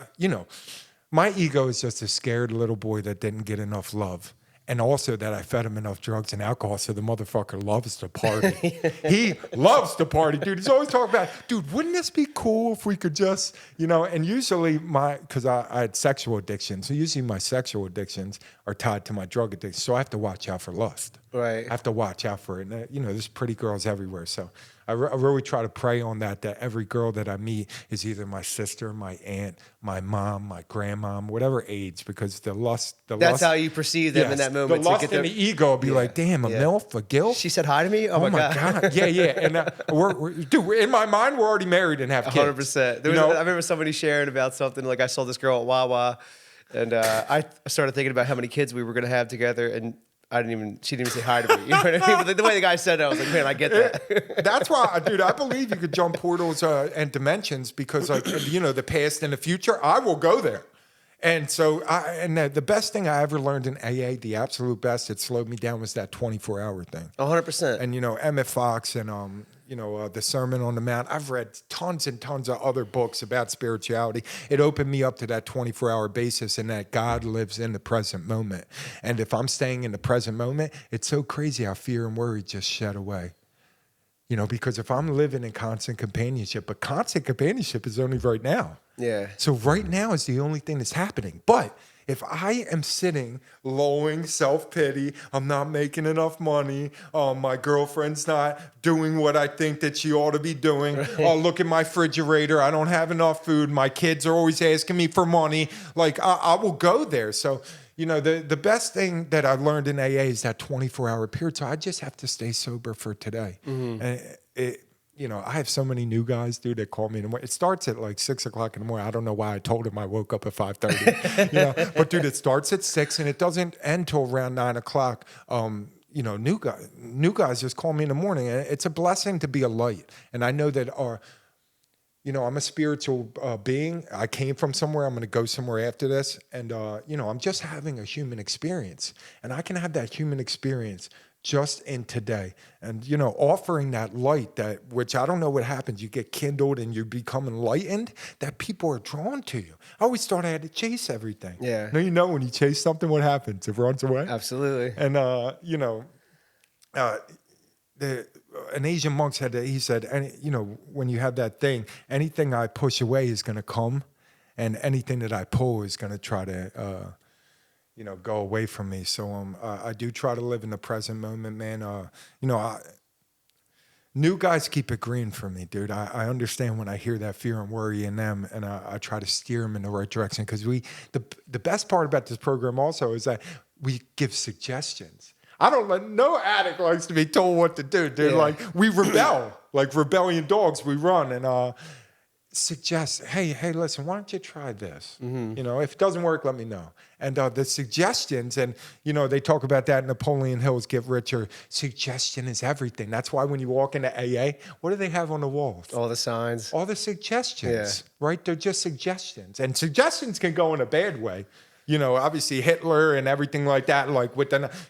my ego is just a scared little boy that didn't get enough love. And also that I fed him enough drugs and alcohol, so the motherfucker loves to party. He loves to party, dude. He's always talking about, dude, wouldn't this be cool if we could just, and usually because I had sexual addictions, so usually my sexual addictions are tied to my drug addiction, so I have to watch out for lust. Right. I have to watch out for it. And, you know, there's pretty girls everywhere. So I really try to pray on that every girl that I meet is either my sister, my aunt, my mom, my grandmom, whatever age, because the lust. That's how you perceive them in that moment. The lust and the ego will be like, damn, a MILF, a GILF. She said hi to me? Oh my God. Yeah. And dude, in my mind, we're already married and have kids. 100%. I remember somebody sharing about something, like I saw this girl at Wawa, and I started thinking about how many kids we were going to have together, and she didn't even say hi to me. You know what I mean? But the way the guy said it, I was like, man, I get that. That's why, dude, I believe you could jump portals and dimensions because, like, you know, the past and the future, I will go there. And so, the best thing I ever learned in AA, the absolute best, it slowed me down, was that 24-hour thing. 100%. And, you know, Emmett Fox and, the Sermon on the Mount. I've read tons and tons of other books about spirituality. It opened me up to that 24-hour basis and that God lives in the present moment. And if I'm staying in the present moment, it's so crazy how fear and worry just shed away. You know, because if I'm living in constant companionship, but constant companionship is only right now. Yeah. So right now is the only thing that's happening. But if I am sitting, lowing, self-pity, I'm not making enough money, my girlfriend's not doing what I think that she ought to be doing, look at my refrigerator, I don't have enough food, my kids are always asking me for money, like I will go there. So, you know, the best thing that I learned in AA is that 24-hour period. So I just have to stay sober for today. And you know, I have so many new guys, dude, that call me in the morning. It starts at like 6 o'clock in the morning. I don't know why I told him I woke up at 5:30. You know, but dude, it starts at 6 and it doesn't end till around 9 o'clock. You know, new guys just call me in the morning, and it's a blessing to be a light. And I know that you know, I'm a spiritual being. I came from somewhere. I'm going to go somewhere after this. And, you know, I'm just having a human experience. And I can have that human experience just in today. And, you know, offering that light, which I don't know what happens. You get kindled and you become enlightened, that people are drawn to you. I always thought I had to chase everything. Yeah. Now, you know, when you chase something, what happens? It runs away. Absolutely. And, you know, an Asian monk said that, he said, you know, when you have that thing, anything I push away is going to come, and anything that I pull is going to try to, you know, go away from me. So I do try to live in the present moment, man. You know, new guys keep it green for me, dude. I understand when I hear that fear and worry in them, and I try to steer them in the right direction, because the best part about this program also is that we give suggestions. No addict likes to be told what to do, dude. Yeah. Like, we rebel, like rebellion dogs. We run and suggest, hey, listen, why don't you try this? Mm-hmm. You know, if it doesn't work, let me know. And the suggestions, and, you know, they talk about that in Napoleon Hill's Get Richer. Suggestion is everything. That's why when you walk into AA, what do they have on the walls? All the signs. All the suggestions, right? They're just suggestions. And suggestions can go in a bad way. You know, obviously Hitler and everything like that, like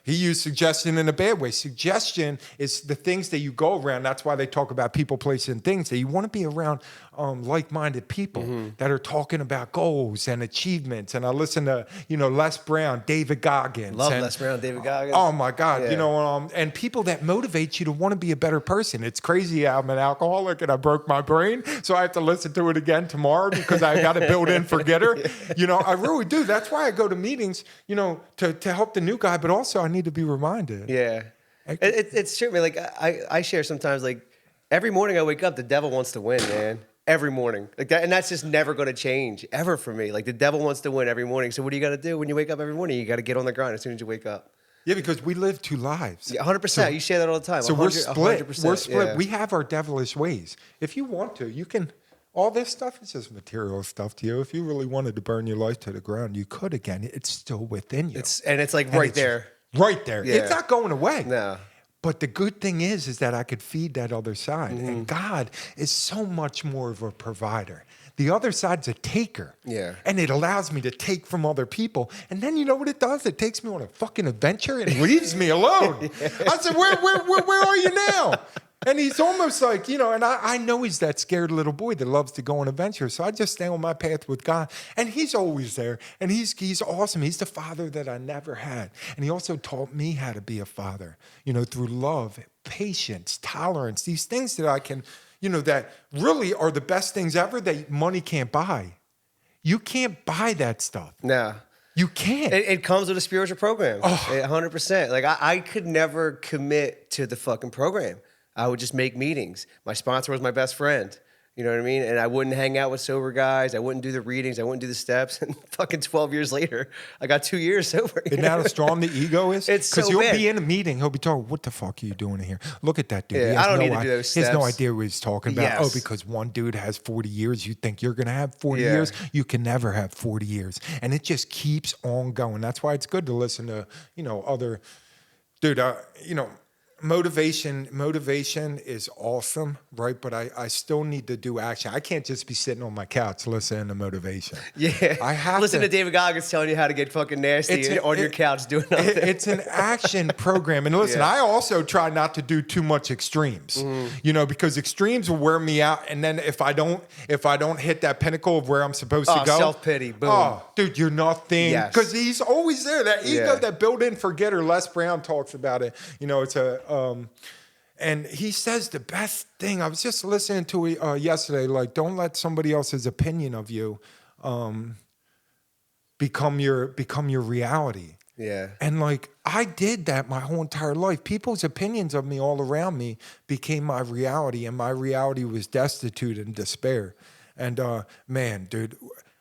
he used suggestion in a bad way. Suggestion is the things that you go around. That's why they talk about people, places, and things. That you want to be around like-minded people that are talking about goals and achievements. And I listen to, you know, Les Brown, David Goggins. Love Les Brown, David Goggins. Oh my God, you know, and people that motivate you to want to be a better person. It's crazy. I'm an alcoholic and I broke my brain, so I have to listen to it again tomorrow because I got a built-in forgetter. You know, I really do. That's why I go to meetings, you know, to help the new guy, but also I need to be reminded. Yeah. It's true, man. Like, I share sometimes, like, every morning I wake up, the devil wants to win, man. Every morning. Like that, and that's just never going to change, ever for me. Like, the devil wants to win every morning. So what do you got to do when you wake up every morning? You got to get on the grind as soon as you wake up. Yeah, because we live two lives. Yeah, 100%. So, you share that all the time. So we're split. 100%. We're split. Yeah. We have our devilish ways. If you want to, you can. All this stuff is just material stuff to you. If you really wanted to burn your life to the ground, you could again. It's still within you. It's like right there. Right there. Yeah. It's not going away. No. But the good thing is that I could feed that other side. And God is so much more of a provider. The other side's a taker. Yeah. And it allows me to take from other people. And then you know what it does? It takes me on a fucking adventure and leaves me alone. I said, where are you now? And he's almost like, you know, and I know he's that scared little boy that loves to go on adventures. So I just stay on my path with God. And he's always there. And he's awesome. He's the father that I never had. And he also taught me how to be a father, you know, through love, patience, tolerance, these things that I can, you know, that really are the best things ever that money can't buy. You can't buy that stuff. No. You can't. It comes with a spiritual program. Oh. 100%. Like I could never commit to the fucking program. I would just make meetings. My sponsor was my best friend. You know what I mean? And I wouldn't hang out with sober guys. I wouldn't do the readings. I wouldn't do the steps. And fucking 12 years later, I got 2 years sober. Isn't that how strong the ego is? It's so Because you'll bad. be in a meeting, he'll be talking, what the fuck are you doing in here? Look at that dude. Yeah, He has I don't no need to do those He has no steps. idea what he's talking about. Yes. Oh, because one dude has 40 years, you think you're going to have 40 Yeah. years? You can never have 40 years. And it just keeps on going. That's why it's good to listen to, other, dude, motivation is awesome, right? But I still need to do action. I can't just be sitting on my couch listening to motivation. Yeah. I have Listen to David Goggins telling you how to get fucking nasty on your couch doing nothing. It's an action program. And listen, Yeah. I also try not to do too much extremes, because extremes will wear me out. And then if I don't hit that pinnacle of where I'm supposed to go. Self-pity, boom. Oh, dude, you're nothing. Yes. Because he's always there. That ego, Yeah. that built-in forgetter. Les Brown talks about it. It's a... and he says the best thing. I was just listening to it yesterday. Like, don't let somebody else's opinion of you become your reality. Yeah. And like, I did that my whole entire life. People's opinions of me all around me became my reality, and my reality was destitute and despair. And man, dude,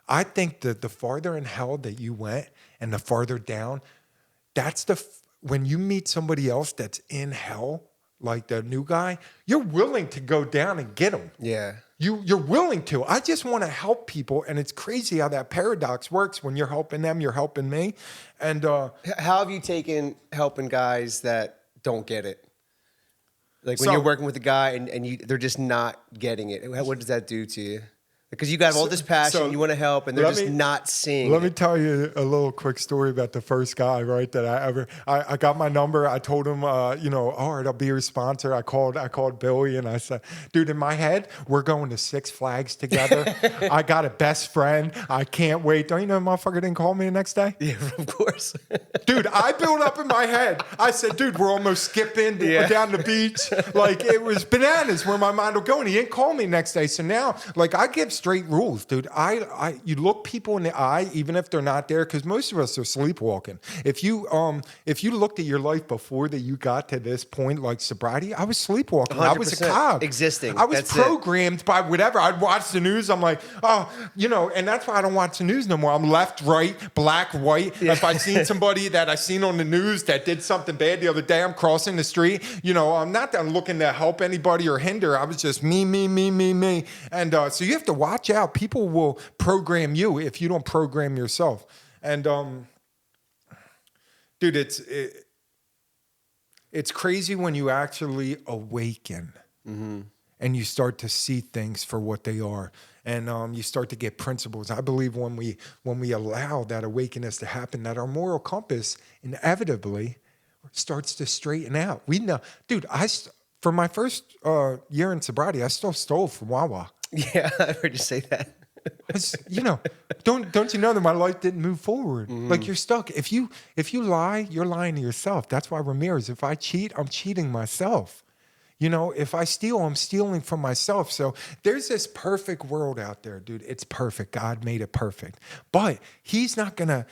I think that the farther in hell that you went and the farther down, that's when you meet somebody else that's in hell, like the new guy, you're willing to go down and get them. Yeah. You're willing to. I just want to help people, and it's crazy how that paradox works. When you're helping them, you're helping me. And How have you taken helping guys that don't get it? Like when So- you're working with a guy and they're just not getting it. What does that do to you? Because you got all this passion, so you want to help, and they're let just me- not seeing Let me it. tell you a little quick story about the first guy, right? That I got my number. I told him, all right, I'll be your sponsor. I called Billy and I said, dude, in my head, we're going to Six Flags together. I got a best friend. I can't wait. Don't you know, motherfucker didn't call me the next day? Yeah, of course. Dude, I built up in my head. I said, dude, we're almost skipping Yeah. down the beach. Like, it was bananas where my mind will go. And he didn't call me next day. So now, like, I give straight rules, dude. You look people in the eye, even if they're not there, because most of us are sleepwalking. If you looked at your life before that you got to this point, like sobriety, I was sleepwalking. I was a 100% cop. existing. I was That's it. programmed by whatever. I'd watch the news. I'm like, and that's why I don't watch the news no more. I'm left, right, black, white. Yeah. If I seen somebody that I seen on the news that did something bad the other day, I'm crossing the street. I'm not that I'm looking to help anybody or hinder. I was just me. And so you have to watch out. People will program you if you don't program yourself. And dude, it's crazy when you actually awaken. Mm-hmm. And you start to see things for what they are, and you start to get principles. I believe when we allow that awakeness to happen, that our moral compass inevitably starts to straighten out. We know, dude. For my first year in sobriety, I still stole from Wawa. Yeah, I heard you say that. Don't you know that my life didn't move forward? Mm-hmm. Like, you're stuck. If you lie, you're lying to yourself. That's why Ramirez. If I cheat, I'm cheating myself. If I steal, I'm stealing from myself. So there's this perfect world out there, dude. It's perfect. God made it perfect. But he's not gonna,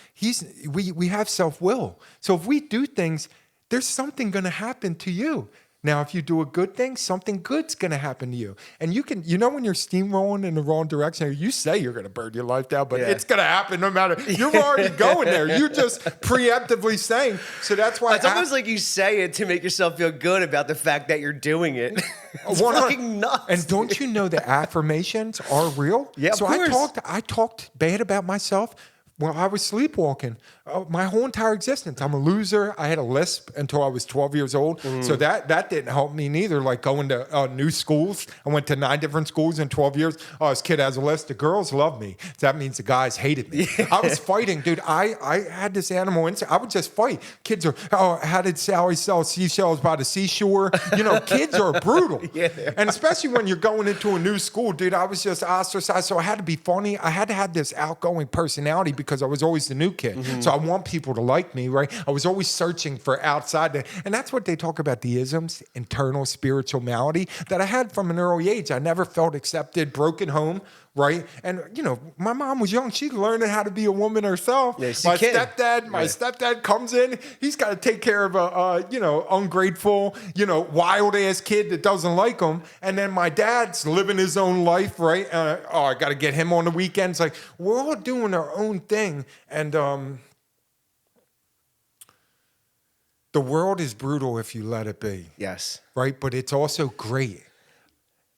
we have self-will. So if we do things, there's something gonna happen to you. Now, if you do a good thing, something good's going to happen to you. And you can, when you're steamrolling in the wrong direction, you say you're going to burn your life down, but Yeah. it's going to happen no matter. You're already going there. You're just preemptively saying. So that's why. It's almost like you say it to make yourself feel good about the fact that you're doing it. It's fucking nuts. And don't you know that affirmations are real? Yeah, of so course. I talked bad about myself when I was sleepwalking. My whole entire existence. I'm a loser. I had a lisp until I was 12 years old. So that didn't help me neither. Like going to new schools. I went to 9 different schools in 12 years. Oh, this kid has a lisp. The girls love me. So that means the guys hated me. Yeah. I was fighting, dude. I had this animal instinct. I would just fight. Kids are, how did Sally sell seashells by the seashore? Kids are brutal. Yeah. And especially when you're going into a new school, dude, I was just ostracized. So I had to be funny. I had to have this outgoing personality because I was always the new kid. So I want people to like me, right? I was always searching for outside. And that's what they talk about, the isms, internal spiritual malady, that I had from an early age. I never felt accepted, broken home. right? And, you know, my mom was young. She's learning how to be a woman herself. Yeah, she's my a kid. stepdad comes in. He's got to take care of a, you know, ungrateful, you know, wild-ass kid that doesn't like him. And then my dad's living his own life, right? I got to get him on the weekends. Like, we're all doing our own thing. And the world is brutal if you let it be. Yes. Right? But it's also great.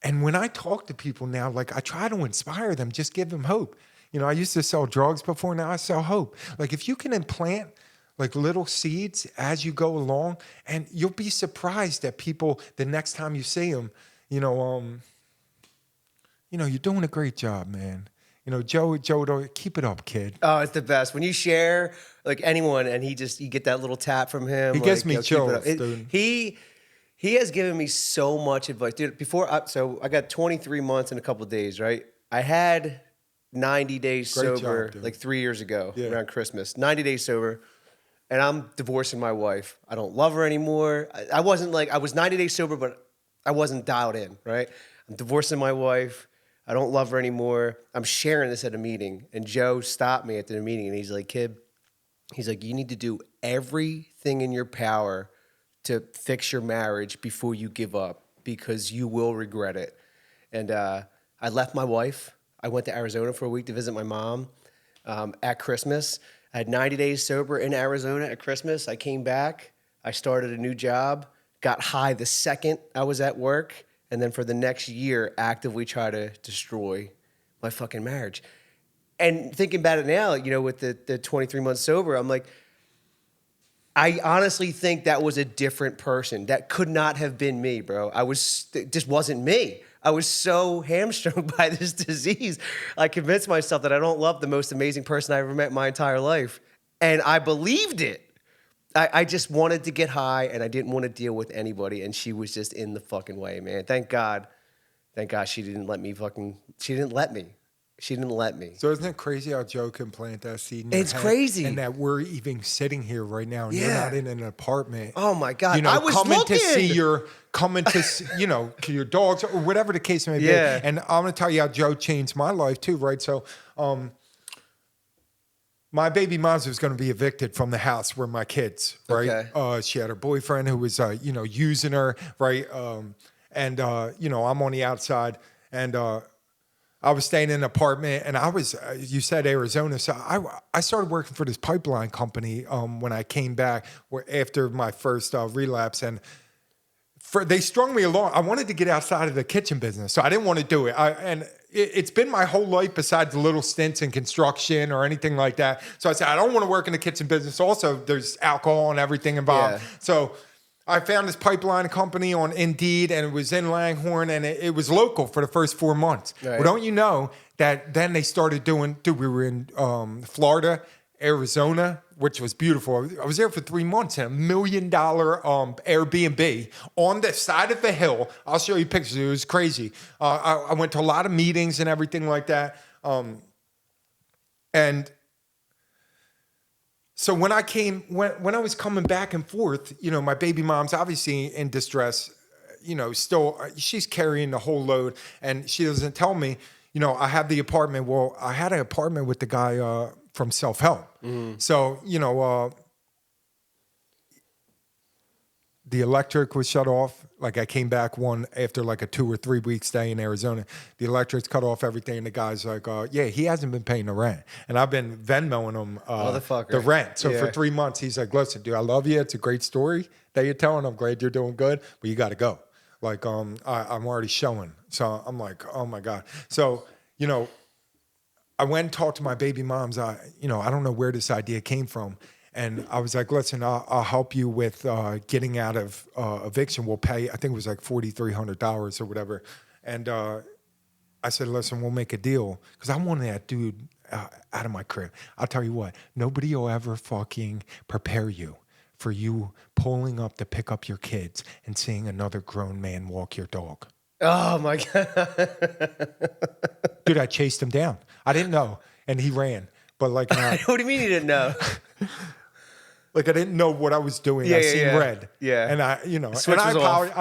And when I talk to people now, like I try to inspire them, just give them hope. You know, I used to sell drugs before, now I sell hope. Like if you can implant like little seeds as you go along, and you'll be surprised that people, the next time you see them, you know, you're doing a great job, man. You know, Joe, keep it up, kid. Oh, it's the best. When you share, like anyone, and you get that little tap from him. He like, gives me keep it chills, up. dude. He has given me so much advice. Dude, so I got 23 months in a couple of days, right? I had 90 days Great sober job, like 3 years ago Yeah. around Christmas. 90 days sober. And I'm divorcing my wife. I don't love her anymore. I was 90 days sober, but I wasn't dialed in, right? I'm divorcing my wife. I don't love her anymore. I'm sharing this at a meeting. And Joe stopped me at the meeting and he's like, kid, he's like, you need to do everything in your power to fix your marriage before you give up because you will regret it. And I left my wife. I went to Arizona for a week to visit my mom at Christmas. I had 90 days sober in Arizona at Christmas. I came back. I started a new job, got high the second I was at work, and then for the next year actively try to destroy my fucking marriage. And thinking about it now, you know, with the 23 months sober, I'm like, I honestly think that was a different person. That could not have been me, bro. It just wasn't me. I was so hamstrung by this disease. I convinced myself that I don't love the most amazing person I ever met in my entire life. And I believed it. I just wanted to get high and I didn't want to deal with anybody. And she was just in the fucking way, man. Thank God she didn't let me. She didn't let me. So isn't it crazy how Joe can plant that seed in your It's head? crazy. And that we're even sitting here right now and you're Yeah. not in an apartment. Oh my God. You know, I was coming looking. to see you know, to your dogs or whatever the case may Yeah. be. And I'm going to tell you how Joe changed my life too, right? So, my baby mom's was going to be evicted from the house where my kids, right? Okay. She had her boyfriend who was, using her, right? I'm on the outside and, I was staying in an apartment and you said Arizona. So I started working for this pipeline company when I came back after my first relapse. And they strung me along. I wanted to get outside of the kitchen business. So I didn't want to do it. It's been my whole life besides little stints in construction or anything like that. So I said, I don't want to work in the kitchen business. Also, there's alcohol and everything involved. Yeah. So I found this pipeline company on Indeed, and it was in Langhorne, and it was local for the first 4 months. Right. Well, don't you know that then they started we were in Florida, Arizona, which was beautiful. I was there for 3 months in $1 million Airbnb on the side of the hill. I'll show you pictures. It was crazy. I went to a lot of meetings and everything like that. And so when I was coming back and forth, you know, my baby mom's obviously in distress, you know, still she's carrying the whole load and she doesn't tell me, you know, I have the apartment. Well, I had an apartment with the guy from Self-Help. Mm. So, you know, the electric was shut off. Like I came back after like a 2 or 3 week stay in Arizona. The electric's cut off everything. And the guy's like, yeah, he hasn't been paying the rent. And I've been Venmoing him the rent. So for 3 months, he's like, listen, dude, I love you. It's a great story that you're telling. I'm glad you're doing good, but you got to go. Like, I'm already showing. So I'm like, oh my God. So, you know, I went and talked to my baby moms. I don't know where this idea came from. And I was like, listen, I'll help you with getting out of eviction. We'll pay, I think it was like $4,300 or whatever. And I said, listen, we'll make a deal. Because I wanted that dude out of my crib. I'll tell you what, nobody will ever fucking prepare you for you pulling up to pick up your kids and seeing another grown man walk your dog. Oh, my God. Dude, I chased him down. I didn't know. And he ran. But like, what do you mean you didn't know? Like I didn't know what I was doing. I seen red. Yeah. And I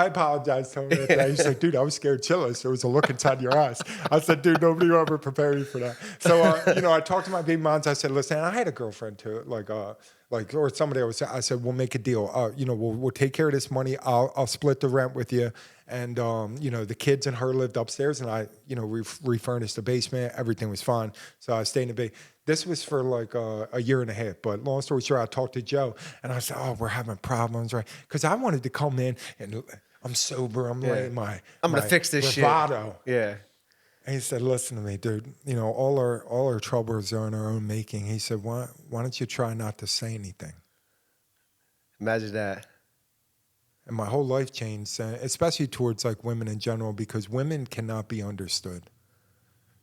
apologized to him that day. He's like, dude, I was scared shitless. There was a look inside your eyes. I said, dude, nobody will ever prepare you for that. So, I talked to my baby moms. I said, listen, I had a girlfriend too, or somebody I said, we'll make a deal. We'll take care of this money. I'll split the rent with you. And, the kids and her lived upstairs and I, refurnished the basement. Everything was fine. So I stayed in the basement. This was for like a year and a half. But long story short, I talked to Joe and I said, oh, we're having problems, right? Because I wanted to come in and I'm sober. I'm laying I'm going to fix this bravado. Shit. Yeah. And he said, listen to me, dude. All our troubles are in our own making. He said, why don't you try not to say anything? Imagine that. And my whole life changed, especially towards like women in general, because women cannot be understood.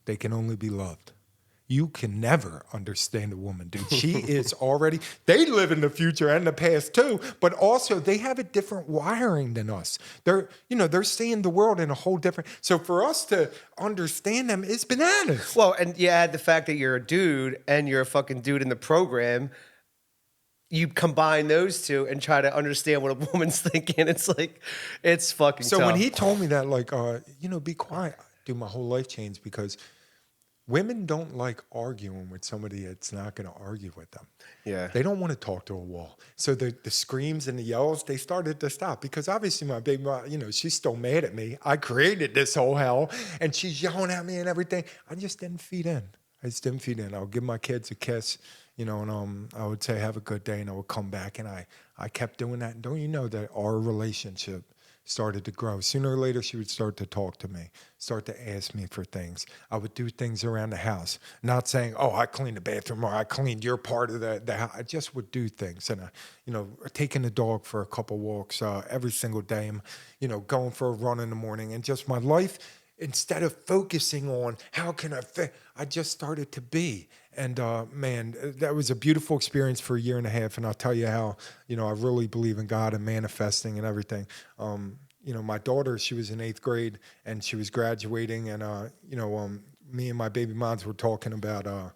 They can only be loved. You can never understand a woman, dude. She is already, they live in the future and the past too, but also they have a different wiring than us. They're seeing the world in a whole different, so for us to understand them is bananas. Well, and you add the fact that you're a dude and you're a fucking dude in the program, you combine those two and try to understand what a woman's thinking. It's like, it's fucking So tough. when he told me that, like, be quiet, dude, my whole life changed because women don't like arguing with somebody that's not going to argue with them. Yeah. They don't want to talk to a wall. So the screams and the yells, they started to stop because obviously my baby, she's still mad at me. I created this whole hell and she's yelling at me and everything. I just didn't feed in. I would give my kids a kiss, and I would say, have a good day. And I would come back and I kept doing that. And don't you know that our relationship started to grow. Sooner or later, she would start to talk to me, start to ask me for things. I would do things around the house, not saying, oh, I cleaned the bathroom or I cleaned your part of the house. I just would do things. And, taking the dog for a couple walks every single day, going for a run in the morning. And just my life, instead of focusing on how can I just started to be. And man, that was a beautiful experience for a year and a half. And I'll tell you how, I really believe in God and manifesting and everything. My daughter, she was in 8th grade and she was graduating. And, me and my baby moms were talking about,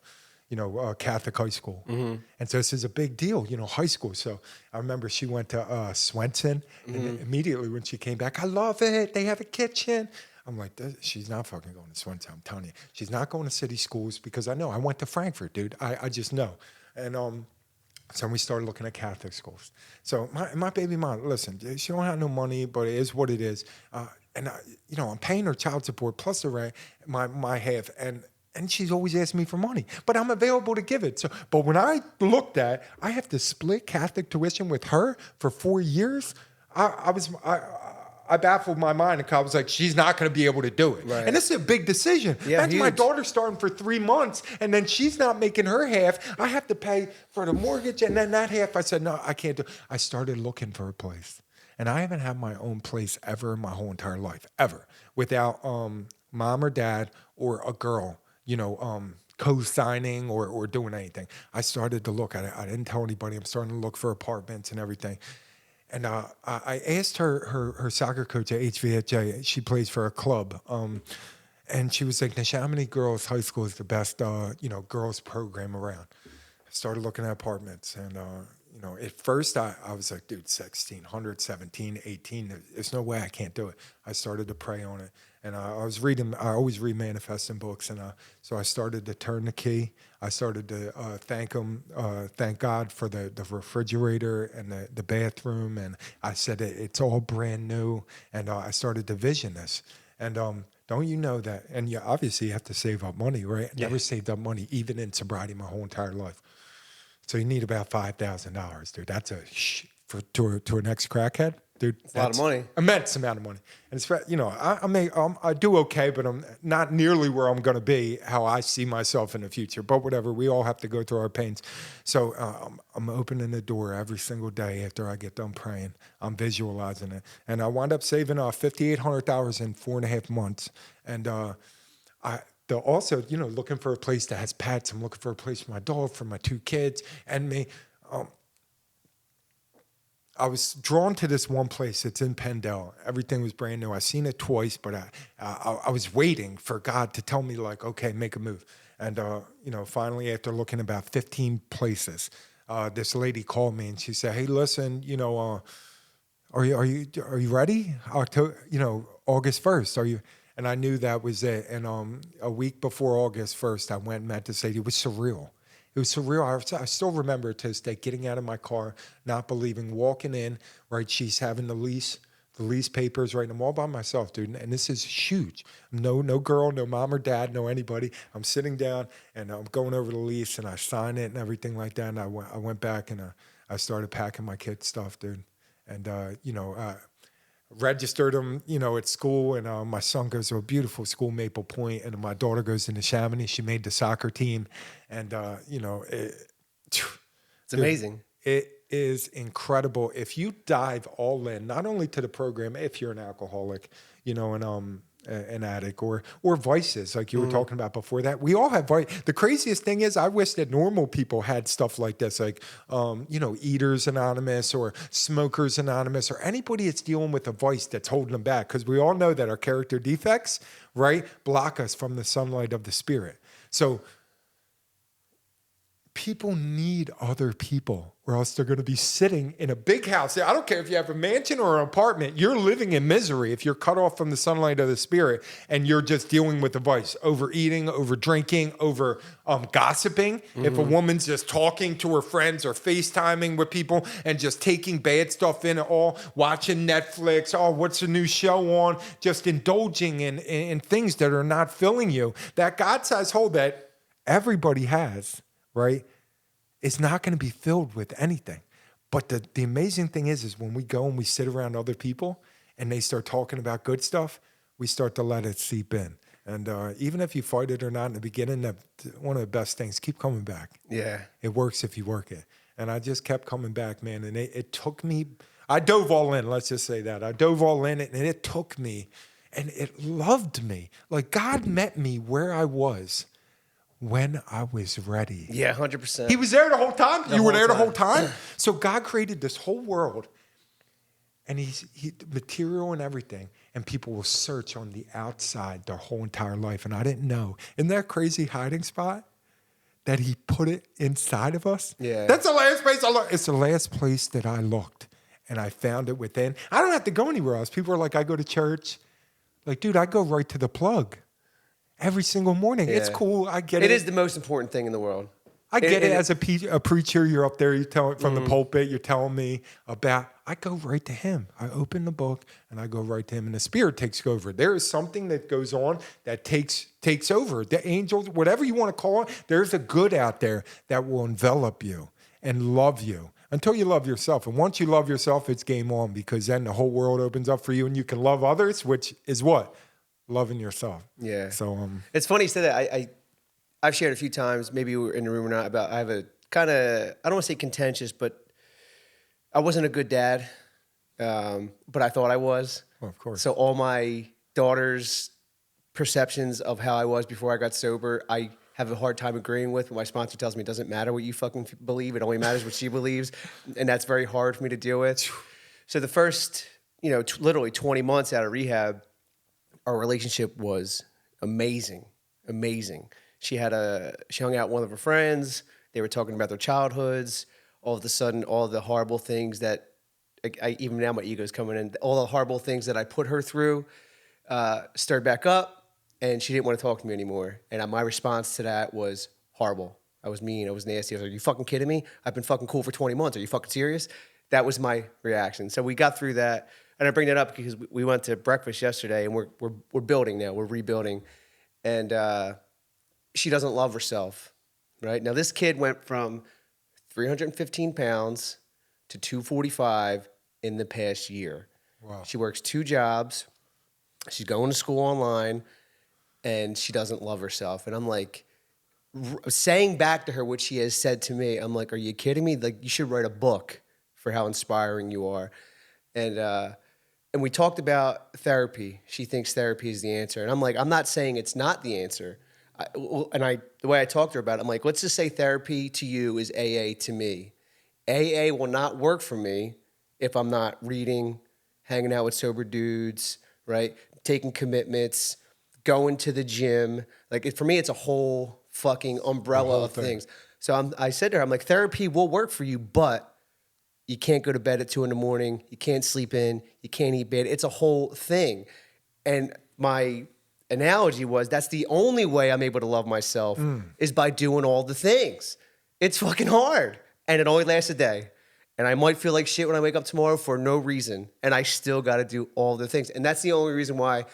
Catholic high school. Mm-hmm. And so this is a big deal, high school. So I remember she went to Swenson and immediately when she came back, I love it. They have a kitchen. I'm like, she's not fucking going to Swenson. I'm telling you. She's not going to city schools because I know. I went to Frankfurt, dude. I just know. And so we started looking at Catholic schools. So my baby mom, listen, she don't have no money, but it is what it is. And I'm paying her child support plus the rent, my half. And she's always asking me for money, but I'm available to give it. So, but when I looked at, I have to split Catholic tuition with her for 4 years. I baffled my mind and I was like, she's not going to be able to do it. Right. And this is a big decision. Yeah, that's huge. My daughter starting for 3 months and then she's not making her half. I have to pay for the mortgage and then that half. I said, no, I can't do it. I started looking for a place. And I haven't had my own place ever in my whole entire life, ever, without mom or dad or a girl, co-signing or doing anything. I started to look at it. I didn't tell anybody. I'm starting to look for apartments and everything. And I asked her soccer coach at HVHA, she plays for a club, and she was like, Nisha, how many girls' high school is the best, girls' program around? I started looking at apartments, and, at first I was like, dude, 1,600, 17, 18, there's no way I can't do it. I started to pray on it, and I always read manifesting books, and so I started to turn the key. I started to thank God for the refrigerator and the bathroom, and I said it's all brand new, and I started to vision this. And don't you know that? And you obviously have to save up money, right? I never saved up money, even in sobriety, my whole entire life. So you need about $5,000, dude. That's to an ex-crackhead, dude. That's a lot of money. Immense amount of money. And it's, I do okay, but I'm not nearly where I'm going to be, how I see myself in the future. But whatever, we all have to go through our pains. So I'm opening the door every single day after I get done praying. I'm visualizing it. And I wound up saving $5,800 in 4.5 months. And also, looking for a place that has pets. I'm looking for a place for my dog, for my 2 kids, and me. I was drawn to this one place. It's in Pendle. Everything was brand new. I've seen it twice, but I was waiting for God to tell me, like, okay, make a move. And, finally, after looking about 15 places, this lady called me and she said, "Hey, listen, are you ready? October, August 1st. Are you?" And I knew that was it. And a week before August 1st, I went and met this lady. It was surreal. It was surreal. I still remember it to this day, getting out of my car, not believing, walking in, right? She's having the lease papers, right? And I'm all by myself, dude. And this is huge. No girl, no mom or dad, no anybody. I'm sitting down and I'm going over the lease and I sign it and everything like that. And I went back and I started packing my kids' stuff, dude. And, registered them, at school. And my son goes to a beautiful school, Maple Point, and my daughter goes into Chamonix. She made the soccer team. And, It's amazing. It is incredible. If you dive all in, not only to the program, if you're an alcoholic, and an addict or vices like you were talking about before that. We all have vice. The craziest thing is I wish that normal people had stuff like this, like, Eaters Anonymous or Smokers Anonymous or anybody that's dealing with a vice that's holding them back. Because we all know that our character defects, right, block us from the sunlight of the Spirit. So people need other people or else they're going to be sitting in a big house. I don't care if you have a mansion or an apartment. You're living in misery if you're cut off from the sunlight of the Spirit and you're just dealing with the vice, overeating, over drinking, over gossiping. If a woman's just talking to her friends or FaceTiming with people and just taking bad stuff in, all watching Netflix, what's the new show on, just indulging in things that are not filling you, that God-sized hole that everybody has, right, it's not going to be filled with anything. But the amazing thing is when we go and we sit around other people and they start talking about good stuff, we start to let it seep in. And even if you fight it or not in the beginning, one of the best things, keep coming back. Yeah. It works if you work it. And I just kept coming back, man. And it took me, I dove all in, let's just say that. I dove all in and it took me and it loved me. Like God met me where I was when I was ready. Yeah, 100%. He was there the whole time. You were there the whole time. So God created this whole world and he material and everything. And people will search on the outside their whole entire life. And I didn't know. Isn't that a crazy hiding spot? That he put it inside of us? Yeah. That's the last place I looked. It's the last place that I looked. And I found it within. I don't have to go anywhere else. People are like, I go to church. Like, dude, I go right to the plug. Every single morning. Yeah. It's cool. I get it. It is the most important thing in the world. I get it as a preacher. You're up there. You tell it from the pulpit. You're telling me about. I go right to him. I open the book and I go right to him, and the Spirit takes over. There is something that goes on that takes over. The angels, whatever you want to call it, there's a good out there that will envelop you and love you until you love yourself. And once you love yourself, it's game on, because then the whole world opens up for you, and you can love others, which is what. Loving yourself. Yeah. So it's funny you said that. I've shared a few times, maybe you were in the room or not, about I have a kind of, I don't want to say contentious, but I wasn't a good dad, but I thought I was. Well, of course. So all my daughter's perceptions of how I was before I got sober, I have a hard time agreeing with. My sponsor tells me it doesn't matter what you fucking believe. It only matters what she believes. And that's very hard for me to deal with. So the first, literally 20 months out of rehab, our relationship was amazing. She hung out with one of her friends. They were talking about their childhoods. All of a sudden, all the horrible things that, even now my ego's coming in, all the horrible things that I put her through stirred back up, and she didn't want to talk to me anymore. And my response to that was horrible. I was mean. I was nasty. I was like, are you fucking kidding me? I've been fucking cool for 20 months. Are you fucking serious? That was my reaction. So we got through that. And I bring that up because we went to breakfast yesterday, and we're building now. We're rebuilding. And she doesn't love herself, right? Now, this kid went from 315 pounds to 245 in the past year. Wow. She works 2 jobs. She's going to school online, and she doesn't love herself. And I'm like, saying back to her what she has said to me, I'm like, are you kidding me? Like, you should write a book for how inspiring you are. And we talked about therapy. She thinks therapy is the answer. And I'm like, I'm not saying it's not the answer. The way I talked to her about it, I'm like, let's just say therapy to you is AA to me. AA will not work for me if I'm not reading, hanging out with sober dudes, right? Taking commitments, going to the gym. Like, for me, it's a whole fucking umbrella of things. So I said to her, I'm like, therapy will work for you, but you can't go to bed at 2 a.m. You can't sleep in. You can't eat bad. It's a whole thing. And my analogy was that's the only way I'm able to love myself is by doing all the things. It's fucking hard. And it only lasts a day. And I might feel like shit when I wake up tomorrow for no reason. And I still got to do all the things. And that's the only reason why,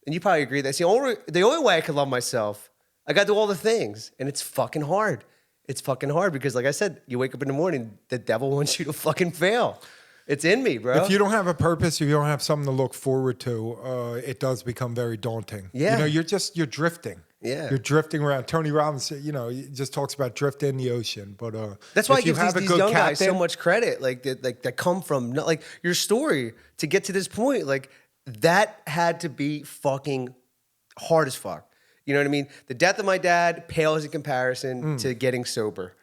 and you probably agree, that's the only way I can love myself. I got to do all the things. And it's fucking hard. It's fucking hard because, like I said, you wake up in the morning, the devil wants you to fucking fail. It's in me, bro. If you don't have a purpose, or you don't have something to look forward to, it does become very daunting. Yeah. You're drifting. Yeah. You're drifting around. Tony Robbins, he just talks about drift in the ocean. But that's why I give these young guys captain, so much credit. That come from like your story to get to this point. Like that had to be fucking hard as fuck. You know what I mean? The death of my dad pales in comparison to getting sober.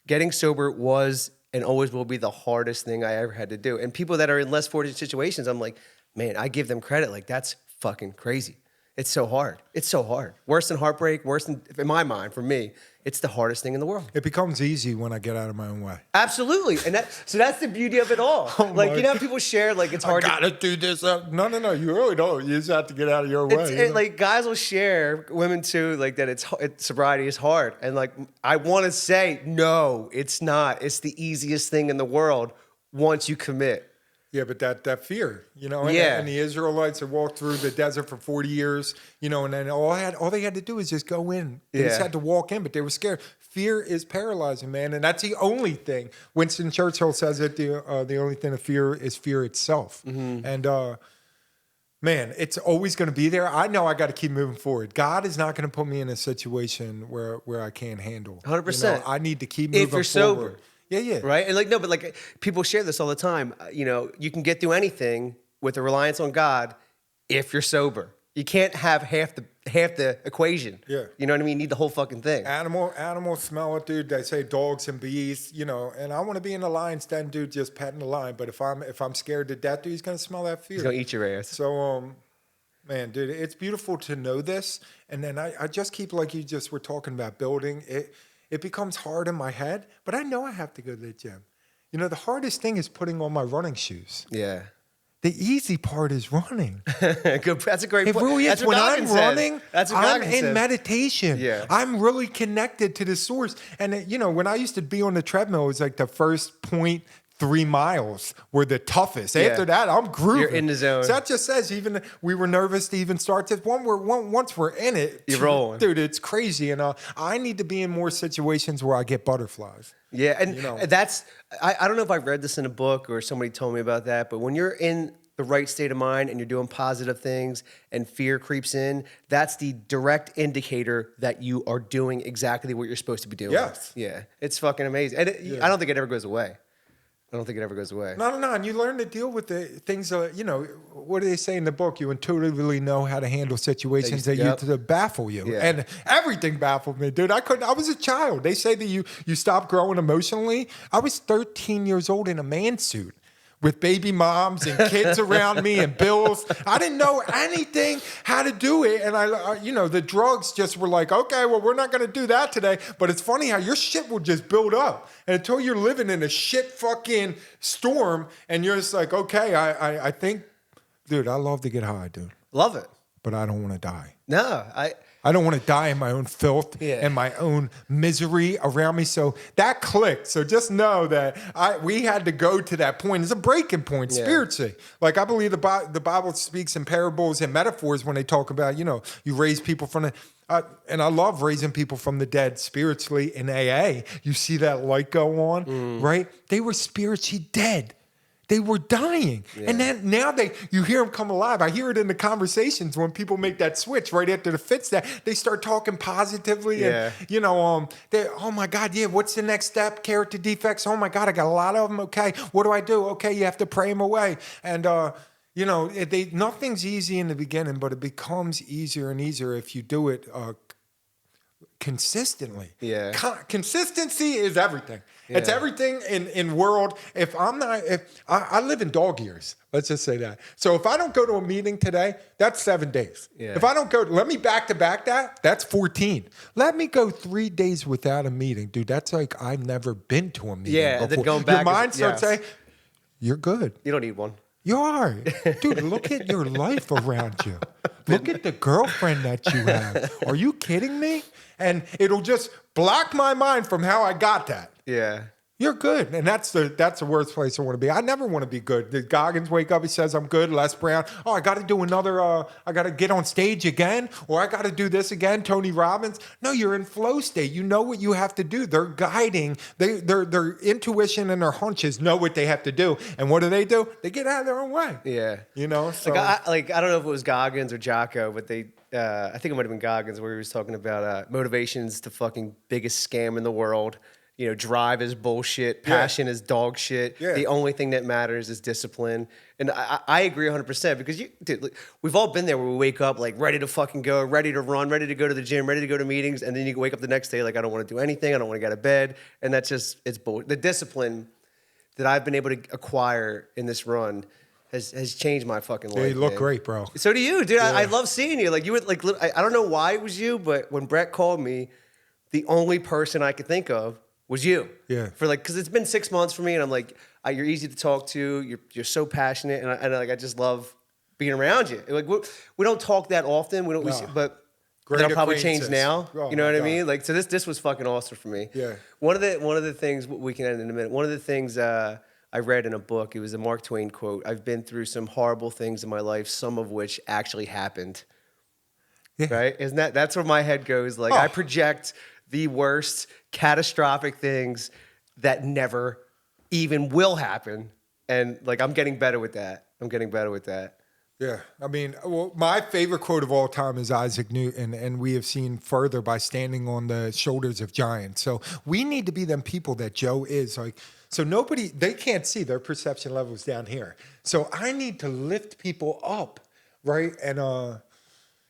Getting sober was and always will be the hardest thing I ever had to do. And people that are in less fortunate situations, I'm like, man, I give them credit. Like that's fucking crazy. It's so hard. It's so hard. Worse than heartbreak, worse than, in my mind, for me, it's the hardest thing in the world. It becomes easy when I get out of my own way. Absolutely. And so that's the beauty of it all. Like, you know how people share, like, it's hard I gotta do this. No, you really don't. You just have to get out of your way. Like, guys will share, women too, like, that sobriety is hard. And, like, I want to say, no, it's not. It's the easiest thing in the world once you commit. Yeah, but that fear, and the Israelites had walked through the desert for 40 years, and then all they had to do is just go in. They just had to walk in, but they were scared. Fear is paralyzing, man, and that's the only thing. Winston Churchill says it, the only thing to fear is fear itself. Mm-hmm. And, man, it's always going to be there. I know I got to keep moving forward. God is not going to put me in a situation where I can't handle. 100%. I need to keep moving forward. If you're sober. Yeah. Right? And but people share this all the time. You can get through anything with a reliance on God if you're sober. You can't have half the equation. Yeah. You know what I mean? You need the whole fucking thing. Animals smell it, dude. They say dogs and bees, and I want to be in the lion's den, dude, just petting the lion. But if I'm scared to death, dude, he's gonna smell that fear. He's gonna eat your ass. So man, dude, it's beautiful to know this. And then I just keep, like you just were talking about, building it. It becomes hard in my head, but I know I have to go to the gym. The hardest thing is putting on my running shoes. Yeah. The easy part is running. That's a great point. It really is. When I'm running, I'm in meditation. Yeah. I'm really connected to the source. And, when I used to be on the treadmill, it was like the first 0.3 miles were the toughest. Yeah. After that, I'm grooving. You're in the zone. So that just says even we were nervous to even start this. Once we're in it, you're rolling. Dude, it's crazy. And I need to be in more situations where I get butterflies. Yeah, and that's, I don't know if I read this in a book or somebody told me about that, but when you're in the right state of mind and you're doing positive things and fear creeps in, that's the direct indicator that you are doing exactly what you're supposed to be doing. Yes. Yeah, it's fucking amazing. And I don't think it ever goes away. No, and you learn to deal with the things, what do they say in the book? You intuitively know how to handle situations that baffle you. Yeah. And everything baffled me, dude. I was a child. They say that you stop growing emotionally. I was 13 years old in a man suit with baby moms and kids around me and bills. I didn't know anything how to do it. And the drugs just were like, okay, well, we're not going to do that today. But it's funny how your shit will just build up. And until you're living in a shit fucking storm and you're just like, okay, I think, dude, I love to get high, dude. Love it. But I don't want to die. No, I don't want to die in my own filth and my own misery around me. So that clicked. So just know that we had to go to that point. It's a breaking point spiritually. Like I believe the Bible speaks in parables and metaphors when they talk about, you raise people from the, and I love raising people from the dead spiritually in AA. You see that light go on, right? They were spiritually dead. They were dying. Yeah. And then now you hear them come alive. I hear it in the conversations when people make that switch right after the fits that they start talking positively. Yeah. And, oh my God, what's the next step? Character defects. Oh my God, I got a lot of them. Okay, what do I do? Okay, you have to pray them away. And, nothing's easy in the beginning, but it becomes easier and easier if you do it consistently. Yeah. Consistency is everything. It's Yeah. everything in world. If I live in dog years, let's just say that. So if I don't go to a meeting today, that's 7 days. Yeah. If I don't go, let me back to back that's 14. Let me go 3 days without a meeting, dude. That's like I've never been to a meeting. Yeah, and then going back your mind is- starts yes. saying, "You're good." You don't need one. You are. Dude, look at your life around you. Look at the girlfriend that you have. Are you kidding me? And it'll just block my mind from how I got that. Yeah. You're good. And that's the worst place I want to be. I never want to be good. Did Goggins wake up, he says, I'm good. Les Brown, oh, I got to do another, I got to get on stage again, or I got to do this again. Tony Robbins. No, you're in flow state. You know what you have to do. They're guiding. Their intuition and their hunches know what they have to do. And what do? They get out of their own way. Yeah. You know? So, I don't know if it was Goggins or Jocko, but they, I think it might have been Goggins where he was talking about motivation's the fucking biggest scam in the world. You know, drive is bullshit. Passion is dog shit. Yeah. The only thing that matters is discipline. And I agree 100% because dude, we've all been there where we wake up like ready to fucking go, ready to run, ready to go to the gym, ready to go to meetings. And then you wake up the next day like, I don't want to do anything. I don't want to get out of bed. And that's just, it's bullshit. The discipline that I've been able to acquire in this run has changed my fucking life. yeah, you look man. great, bro. So do you, dude. I love seeing you. Like you were like, I don't know why it was you, but when Brett called me, the only person I could think of was you. Yeah. For like, because it's been 6 months for me, and I'm like, you're easy to talk to. You're so passionate, and I just love being around you. Like we don't talk that often. We don't. No. But Great that'll probably change acquaintances. now. Oh, You know my what I God. mean? Like so, this was fucking awesome for me. Yeah. One of the things we can end in a minute. One of the things I read in a book. It was a Mark Twain quote. I've been through some horrible things in my life, some of which actually happened. Yeah. Right? Isn't that's where my head goes? Like I project the worst catastrophic things that never even will happen. And like, I'm getting better with that. Yeah, I mean, well, my favorite quote of all time is Isaac Newton, and we have seen further by standing on the shoulders of giants. So we need to be them people that Joe is. Like, so they can't see their perception levels down here. So I need to lift people up, right? And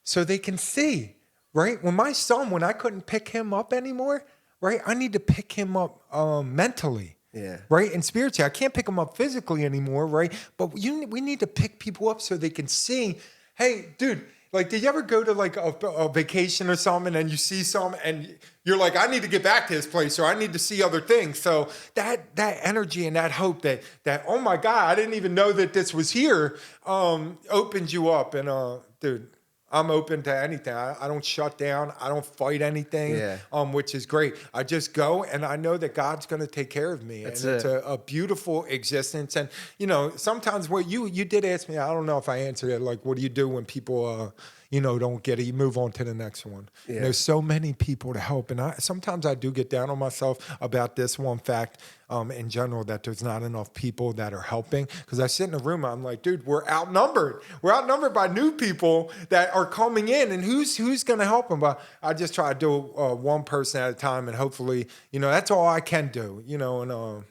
so they can see, right? When I couldn't pick him up anymore, right? I need to pick him up mentally. Yeah. Right? And spiritually. I can't pick them up physically anymore, right? But we need to pick people up so they can see, hey, dude, like, did you ever go to like a vacation or something and you see something and you're like, I need to get back to this place or I need to see other things. So that energy and that hope that, oh my God, I didn't even know that this was here, opens you up. And dude, I'm open to anything. I don't shut down. I don't fight anything, which is great. I just go and I know that God's going to take care of me. It's a beautiful existence. And, you know, sometimes what you did ask me, I don't know if I answered it, like, what do you do when people, don't get it? You move on to the next one. Yeah. There's so many people to help. And sometimes I do get down on myself about this one fact in general, that there's not enough people that are helping. Because I sit in a room, I'm like, dude, we're outnumbered. We're outnumbered by new people that are coming in, and who's going to help them? But I just try to do one person at a time, and hopefully, that's all I can do, and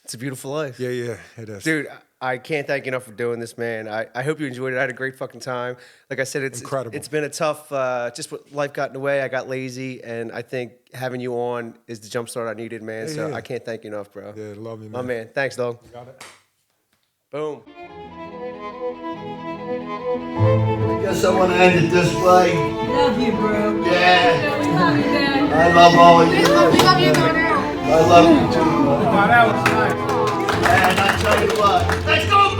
it's a beautiful life. Yeah, it is. Dude, I can't thank you enough for doing this, man. I hope you enjoyed it. I had a great fucking time. Like I said, it's incredible. It's been a tough, just what life got in the way. I got lazy, and I think having you on is the jumpstart I needed, man. I can't thank you enough, bro. Yeah, love you, man. My man. Thanks, dog. You got it. Boom. I guess I want to end it this way. Love you, bro. Yeah. We love you, Dad. I love all of you. We love you, daughter. I love you too. That was nice. And I tell you what, let's go,